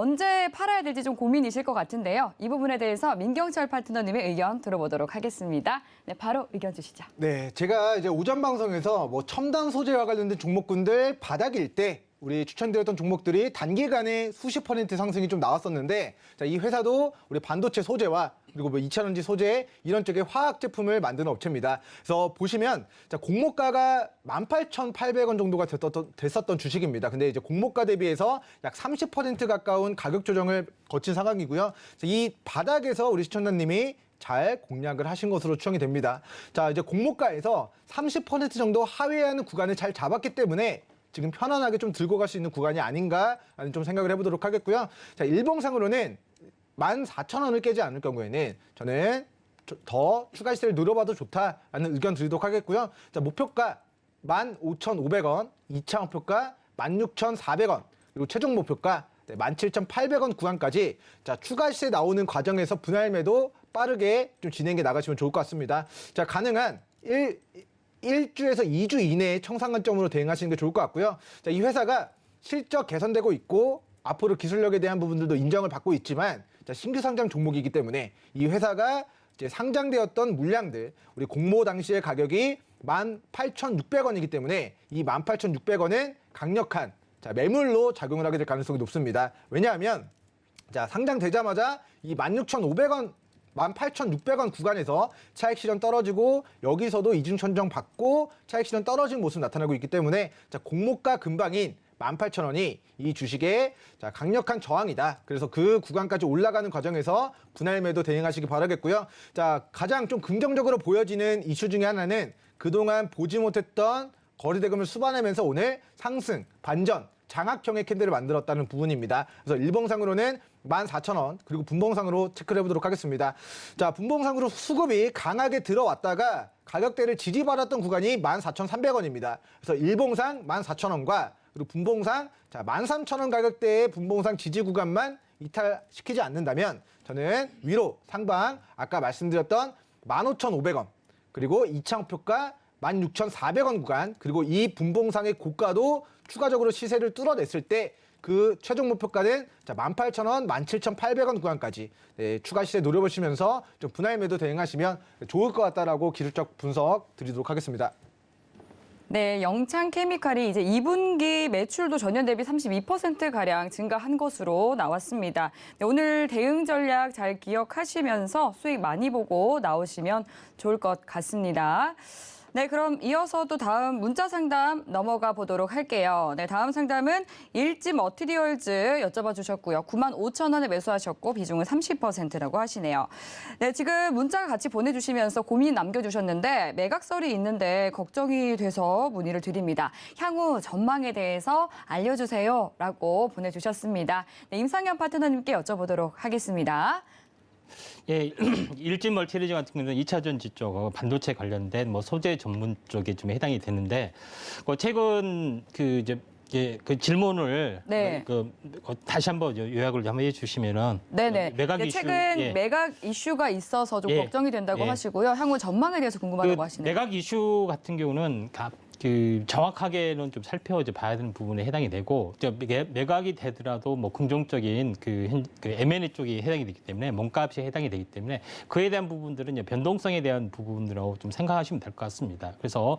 언제 팔아야 될지 좀 고민이실 것 같은데요. 이 부분에 대해서 민경철 파트너님의 의견 들어보도록 하겠습니다. 네, 바로 의견 주시죠. 네, 제가 이제 오전 방송에서 뭐 첨단 소재와 관련된 종목군들 바닥일 때 우리 추천드렸던 종목들이 단기간에 수십 % 상승이 좀 나왔었는데 자, 이 회사도 우리 반도체 소재와 그리고 뭐 2차전지 소재 이런 쪽의 화학 제품을 만드는 업체입니다. 그래서 보시면 자, 공모가가 18,800원 정도가 됐었던 주식입니다. 근데 이제 공모가 대비해서 약 30% 가까운 가격 조정을 거친 상황이고요. 이 바닥에서 우리 시청자님이 잘 공략을 하신 것으로 추정이 됩니다. 자, 이제 공모가에서 30% 정도 하회하는 구간을 잘 잡았기 때문에 지금 편안하게 좀 들고 갈 수 있는 구간이 아닌가라는 좀 생각을 해보도록 하겠고요. 자, 일봉상으로는 14,000원을 깨지 않을 경우에는 저는 더 추가 시세를 노려봐도 좋다라는 의견 드리도록 하겠고요. 자, 목표가 15,500원, 2차 목표가 16,400원, 그리고 최종 목표가 17,800원 구간까지 자, 추가 시세 나오는 과정에서 분할 매도 빠르게 좀 진행해 나가시면 좋을 것 같습니다. 자, 가능한 1주에서 2주 이내에 청산관점으로 대응하시는 게 좋을 것 같고요. 자, 이 회사가 실적 개선되고 있고 앞으로 기술력에 대한 부분들도 인정을 받고 있지만 자, 신규 상장 종목이기 때문에 이 회사가 이제 상장되었던 물량들 우리 공모 당시의 가격이 18,600원이기 때문에 이 18,600원은 강력한 자, 매물로 작용을 하게 될 가능성이 높습니다. 왜냐하면 자, 상장되자마자 이 16,500원 18,600원 구간에서 차익 실현 떨어지고 여기서도 이중천정 받고 차익 실현 떨어진 모습 나타나고 있기 때문에 자, 공모가 근방인 18,000원이 이 주식의 자, 강력한 저항이다. 그래서 그 구간까지 올라가는 과정에서 분할 매도 대응하시기 바라겠고요. 자, 가장 좀 긍정적으로 보여지는 이슈 중에 하나는 그동안 보지 못했던 거래대금을 수반하면서 오늘 상승, 반전, 장악형의 캔들을 만들었다는 부분입니다. 그래서 일봉상으로는 14,000원 그리고 분봉상으로 체크를 해보도록 하겠습니다. 자, 분봉상으로 수급이 강하게 들어왔다가 가격대를 지지받았던 구간이 14,300원입니다. 그래서 일봉상 14,000원과 그리고 분봉상 자, 13,000원 가격대의 분봉상 지지 구간만 이탈시키지 않는다면 저는 위로 상방 아까 말씀드렸던 15,500원 그리고 2차 목표가 16,400원 구간 그리고 이 분봉상의 고가도 추가적으로 시세를 뚫어냈을 때 그 최종 목표가는 18,000원, 17,800원 구간까지 네, 추가 시세 노려보시면서 좀 분할 매도 대응하시면 좋을 것 같다라고 기술적 분석 드리도록 하겠습니다. 네, 영창케미칼이 이제 2분기 매출도 전년 대비 32%가량 증가한 것으로 나왔습니다. 네, 오늘 대응 전략 잘 기억하시면서 수익 많이 보고 나오시면 좋을 것 같습니다. 네, 그럼 이어서도 다음 문자 상담 넘어가 보도록 할게요. 네, 다음 상담은 일지 머티리얼즈 여쭤봐 주셨고요. 95,000원에 매수하셨고 비중은 30%라고 하시네요. 네, 지금 문자 같이 보내주시면서 고민 남겨주셨는데 매각설이 있는데 걱정이 돼서 문의를 드립니다. 향후 전망에 대해서 알려주세요라고 보내주셨습니다. 네, 임상현 파트너님께 여쭤보도록 하겠습니다. 예, 일진 멀티리즈 같은 경우는 2차 전지 쪽 반도체 관련된 뭐 소재 전문 쪽에 좀 해당이 되는데 최근 그 질문을 네. 다시 한번 요약을 한번 해주시면은 네네. 매각 네, 이슈 최근 매각 이슈가 있어서 좀 걱정이 된다고 하시고요. 향후 전망에 대해서 궁금하다고 하시네요. 매각 이슈 같은 경우는 정확하게는 좀 살펴봐야 되는 부분에 해당이 되고 매각이 되더라도 뭐 긍정적인 그 M&A 쪽이 해당이 되기 때문에 몸값이 해당이 되기 때문에 그에 대한 부분들은 이제 변동성에 대한 부분들하고 좀 생각하시면 될 것 같습니다. 그래서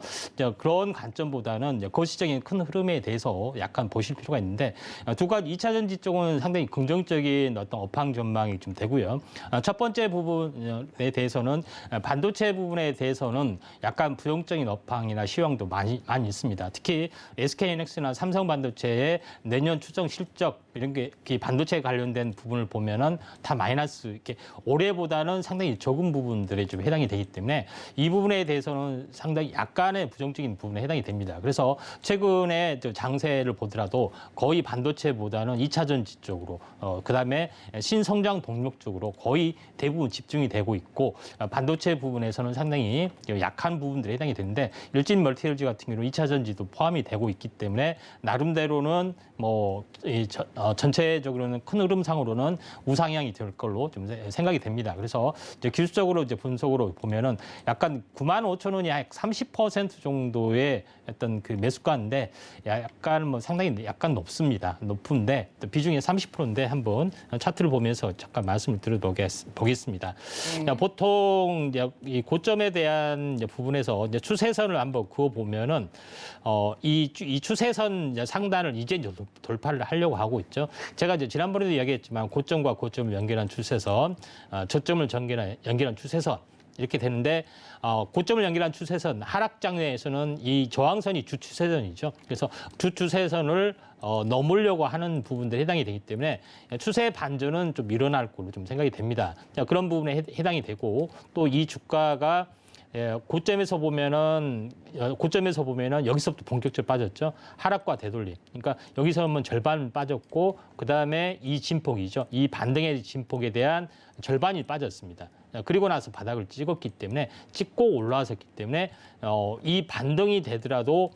그런 관점보다는 거시적인 큰 흐름에 대해서 약간 보실 필요가 있는데 두 가지 2차 전지 쪽은 상당히 긍정적인 어떤 업황 전망이 좀 되고요. 첫 번째 부분에 대해서는 반도체 부분에 대해서는 약간 부정적인 업황이나 시황도 많이 있습니다. 특히 SK하이닉스나 삼성반도체의 내년 추정 실적 이런 게 반도체 관련된 부분을 보면은 다 마이너스 이렇게 올해보다는 상당히 적은 부분들에 좀 해당이 되기 때문에 이 부분에 대해서는 상당히 약간의 부정적인 부분에 해당이 됩니다. 그래서 최근에 장세를 보더라도 거의 반도체보다는 2차 전지 쪽으로 그다음에 신성장 동력 쪽으로 거의 대부분 집중이 되고 있고 반도체 부분에서는 상당히 약한 부분들에 해당이 되는데 일진 멀티리얼즈 같은 경우는 2차 전지도 포함이 되고 있기 때문에 나름대로는 뭐 전체적으로는 큰 흐름상으로는 우상향이 될 걸로 좀 생각이 됩니다. 그래서 이제 기술적으로 이제 분석으로 보면은 약간 95,000원이 약 30% 정도의 어떤 그 매수가인데 약간 뭐 상당히 약간 높습니다. 높은데 비중이 30%인데 한번 차트를 보면서 잠깐 말씀을 드려보겠습니다. 보통 이제 이 고점에 대한 이제 부분에서 이제 추세선을 한번 그어 보면 보면은 이 추세선 상단을 이제 돌파를 하려고 하고 있죠. 제가 이제 지난번에도 이야기했지만 고점과 고점을 연결한 추세선, 저점을 연결한 추세선 이렇게 되는데 고점을 연결한 추세선 하락 장내에서는 이 저항선이 주 추세선이죠. 그래서 주 추세선을 넘으려고 하는 부분들에 해당이 되기 때문에 추세 반전은 좀 일어날 걸로 좀 생각이 됩니다. 자, 그런 부분에 해당이 되고 또 이 주가가 고점에서 보면은 여기서부터 본격적으로 빠졌죠. 하락과 되돌림. 그러니까 여기서는 절반 빠졌고 그 다음에 이 진폭이죠. 이 반등의 진폭에 대한 절반이 빠졌습니다. 그리고 나서 바닥을 찍었기 때문에 찍고 올라왔었기 때문에 이 반등이 되더라도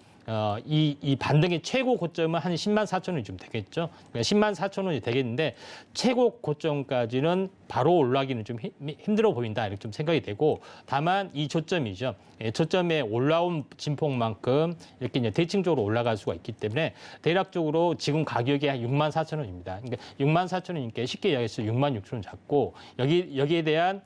이 반등의 최고 고점은 한 10만 4천 원이 좀 되겠죠. 그러니까 10만 4천 원이 되겠는데 최고 고점까지는 바로 올라가기는 좀 힘들어 보인다 이렇게 좀 생각이 되고 다만 이 저점이죠. 저점에 올라온 진폭만큼 이렇게 이제 대칭적으로 올라갈 수가 있기 때문에 대략적으로 지금 가격이 한 6만 4천 원입니다. 그러니까 6만 4천 원이니까 쉽게 이야기해서 6만 6천 원 잡고 여기에 대한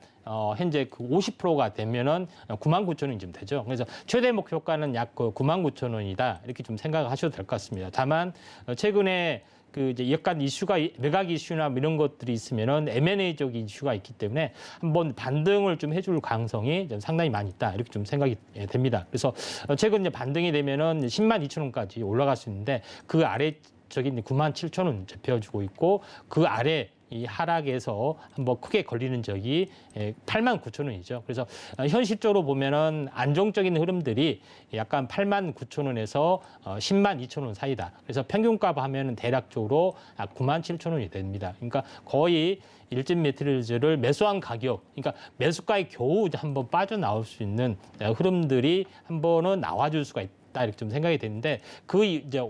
현재 그 50%가 되면은 9만 9천 원쯤 되죠. 그래서 최대 목표가는 약 9만 9천 원이다. 이렇게 좀 생각하셔도 될 것 같습니다. 다만 최근에 그 이제 약간 이슈가 매각 이슈나 이런 것들이 있으면은 M&A적인 이슈가 있기 때문에 한번 반등을 좀 해줄 가능성이 좀 상당히 많이 있다. 이렇게 좀 생각이 됩니다. 그래서 최근 이제 반등이 되면은 10만 2천 원까지 올라갈 수 있는데 그 아래적인 9만 7천 원 잡혀주고 있고 그 아래 이 하락에서 한번 크게 걸리는 적이 8만 9천 원이죠. 그래서 현실적으로 보면은 안정적인 흐름들이 약간 8만 9천 원에서 10만 2천 원 사이다. 그래서 평균값 하면은 대략적으로 9만 7천 원이 됩니다. 그러니까 거의 일진 메티리얼즈를 매수한 가격, 그러니까 매수가에 겨우 한번 빠져나올 수 있는 흐름들이 한번은 나와줄 수가 있다. 이렇게 좀 생각이 되는데 그 이제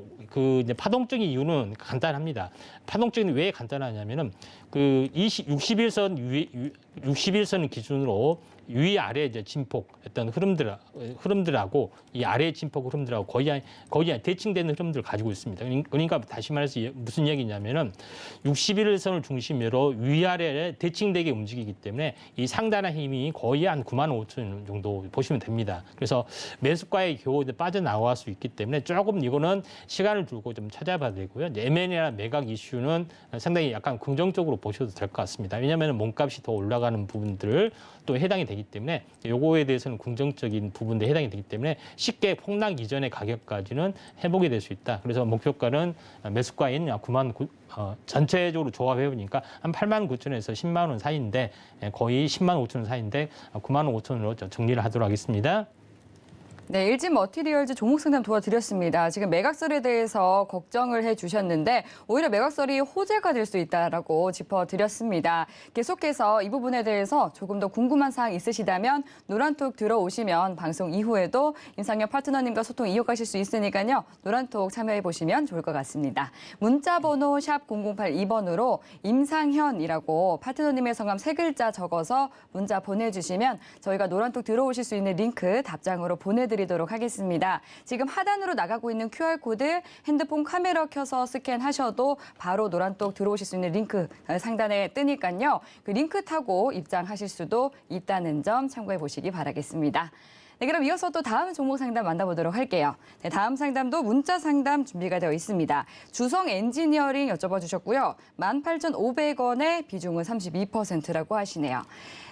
파동적인 이유는 간단합니다. 파동적인 왜 간단하냐면은 그 61선 기준으로 위아래 이제 진폭 어떤 흐름들하고 이 아래 진폭 흐름들하고 거의 대칭되는 흐름들을 가지고 있습니다. 그러니까 다시 말해서 무슨 얘기냐면은 61선을 중심으로 위아래에 대칭되게 움직이기 때문에 이 상단의 힘이 거의 한 9만 5천 원 정도 보시면 됩니다. 그래서 매수가에 겨우 빠져나올 수 있기 때문에 조금 이거는 시간을 두고 좀 찾아봐야 되고요. M&A나 매각 이슈는 상당히 약간 긍정적으로 보셔도 될 것 같습니다. 왜냐하면 몸값이 더 올라가는 부분들을 또 해당이 되기 때문에 요거에 대해서는 긍정적인 부분들에 해당이 되기 때문에 쉽게 폭락 이전의 가격까지는 회복이 될 수 있다. 그래서 목표가는 매수가인 9만 9, 전체적으로 조합해보니까 한 8만 9천에서 10만 원 사이인데 거의 10만 5천 원 사이인데 9만 5천 원으로 정리를 하도록 하겠습니다. 네, 일진 머티리얼즈 종목 상담 도와드렸습니다. 지금 매각설에 대해서 걱정을 해주셨는데 오히려 매각설이 호재가 될 수 있다라고 짚어드렸습니다. 계속해서 이 부분에 대해서 조금 더 궁금한 사항 있으시다면 노란톡 들어오시면 방송 이후에도 임상현 파트너님과 소통 이어가실 수 있으니까요. 노란톡 참여해보시면 좋을 것 같습니다. 문자번호 샵 0082번으로 임상현이라고 파트너님의 성함 3글자 적어서 문자 보내주시면 저희가 노란톡 들어오실 수 있는 링크 답장으로 보내드리도록 하겠습니다. 지금 하단으로 나가고 있는 QR코드 핸드폰 카메라 켜서 스캔하셔도 바로 노란톡 들어오실 수 있는 링크 상단에 뜨니까요. 그 링크 타고 입장하실 수도 있다는 점 참고해 보시기 바라겠습니다. 네, 그럼 이어서 또 다음 종목 상담 만나보도록 할게요. 네, 다음 상담도 문자 상담 준비가 되어 있습니다. 주성 엔지니어링 여쭤봐 주셨고요. 18,500원의 비중은 32%라고 하시네요.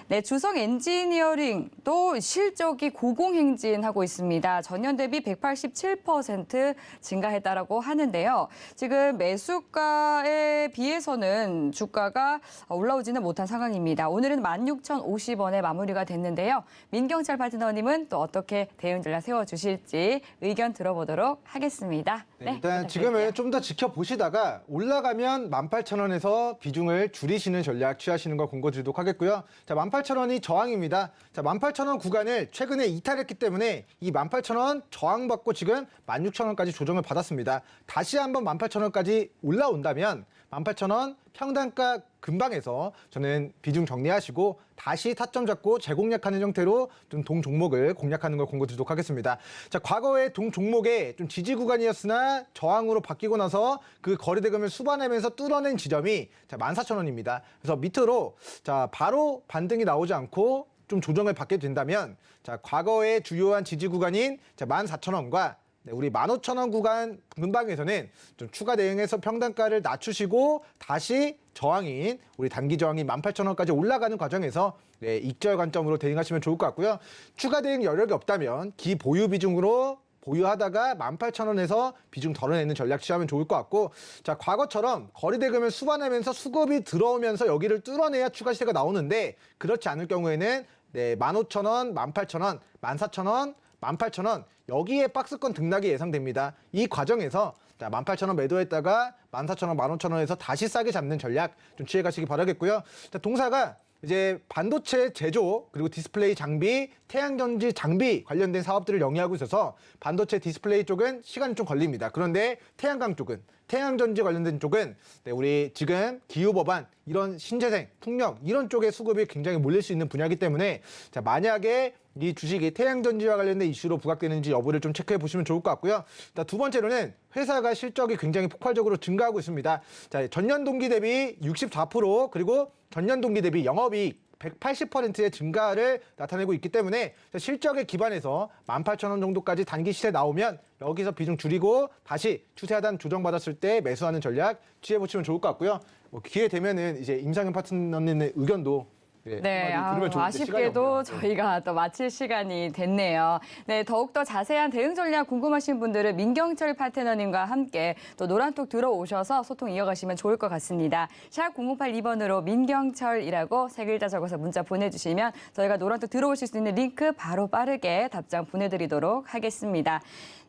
네, 주성 엔지니어링도 실적이 고공행진하고 있습니다. 전년 대비 187% 증가했다라고 하는데요. 지금 매수가에 비해서는 주가가 올라오지는 못한 상황입니다. 오늘은 16,050원에 마무리가 됐는데요. 민경철 파트너님은 또 어떻게 대응 전략 세워주실지 의견 들어보도록 하겠습니다. 네, 일단 지금은 좀 더 지켜보시다가 올라가면 18,000원에서 비중을 줄이시는 전략 취하시는 걸 권고드리도록 하겠고요. 자, 18,000원이 저항입니다. 자, 18,000원 구간을 최근에 이탈했기 때문에 이 18,000원 저항받고 지금 16,000원까지 조정을 받았습니다. 다시 한번 18,000원까지 올라온다면 18,000원 평단가 근방에서 저는 비중 정리하시고 다시 타점 잡고 재공략하는 형태로 좀 동 종목을 공략하는 걸 권고드리도록 하겠습니다. 자, 과거의 동 종목의 좀 지지 구간이었으나 저항으로 바뀌고 나서 그 거래대금을 수반하면서 뚫어낸 지점이 자, 14,000원입니다. 그래서 밑으로 자, 바로 반등이 나오지 않고 좀 조정을 받게 된다면 자, 과거의 주요한 지지 구간인 14,000원과 우리 15,000원 구간 근방에서는 좀 추가 대응해서 평단가를 낮추시고 다시 저항인 우리 단기 저항인 18,000원까지 올라가는 과정에서 익절 관점으로 대응하시면 좋을 것 같고요. 추가 대응 여력이 없다면 기보유 비중으로 보유하다가 18,000원에서 비중 덜어내는 전략 취하면 좋을 것 같고, 자, 과거처럼 거리대금을 수반하면서 수급이 들어오면서 여기를 뚫어내야 추가 시세가 나오는데 그렇지 않을 경우에는 15,000원, 18,000원, 14,000원, 18,000원 여기에 박스권 등락이 예상됩니다. 이 과정에서 18,000원 매도했다가 14,000원, 15,000원에서 다시 싸게 잡는 전략 좀 취해 가시기 바라겠고요. 자, 동사가 이제 반도체 제조 그리고 디스플레이 장비, 태양전지 장비 관련된 사업들을 영위하고 있어서 반도체 디스플레이 쪽은 시간이 좀 걸립니다. 그런데 태양광 쪽은 태양전지 관련된 쪽은 우리 지금 기후법안 이런 신재생, 풍력 이런 쪽에 수급이 굉장히 몰릴 수 있는 분야이기 때문에 자, 만약에 이 주식이 태양전지와 관련된 이슈로 부각되는지 여부를 좀 체크해 보시면 좋을 것 같고요. 자, 두 번째로는 회사가 실적이 굉장히 폭발적으로 증가하고 있습니다. 자, 전년 동기 대비 64% 그리고 전년 동기 대비 영업이익 180%의 증가를 나타내고 있기 때문에 실적에 기반해서 18,000원 정도까지 단기 시세 나오면 여기서 비중 줄이고 다시 추세 하단 조정받았을 때 매수하는 전략 취해보시면 좋을 것 같고요. 뭐 기회 되면은 이제 임상현 파트너님의 의견도 네, 들으면 좋은데 시간이 아쉽게도 없네요. 저희가 또 마칠 시간이 됐네요. 네, 더욱더 자세한 대응 전략 궁금하신 분들은 민경철 파트너님과 함께 또 노란톡 들어오셔서 소통 이어가시면 좋을 것 같습니다. 샵 0082번으로 민경철이라고 세 글자 적어서 문자 보내주시면 저희가 노란톡 들어오실 수 있는 링크 바로 빠르게 답장 보내드리도록 하겠습니다.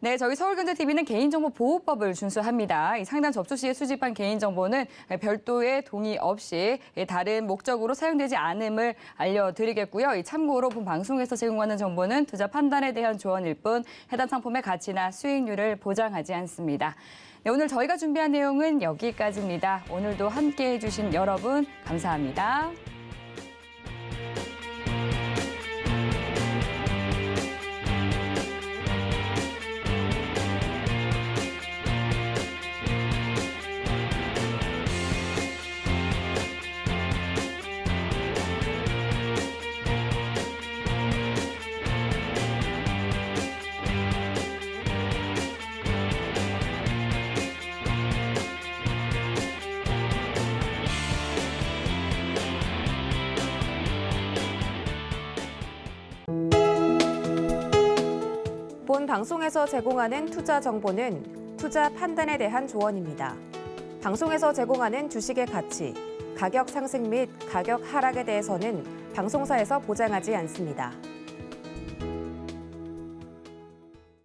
네, 저희 서울경제TV는 개인정보보호법을 준수합니다. 이 상담 접수 시에 수집한 개인정보는 별도의 동의 없이 다른 목적으로 사용되지 않음을 알려드리겠고요. 이 참고로 본 방송에서 제공하는 정보는 투자 판단에 대한 조언일 뿐 해당 상품의 가치나 수익률을 보장하지 않습니다. 네, 오늘 저희가 준비한 내용은 여기까지입니다. 오늘도 함께해 주신 여러분 감사합니다. 본 방송에서 제공하는 투자 정보는 투자 판단에 대한 조언입니다. 방송에서 제공하는 주식의 가치, 가격 상승 및 가격 하락에 대해서는 방송사에서 보장하지 않습니다.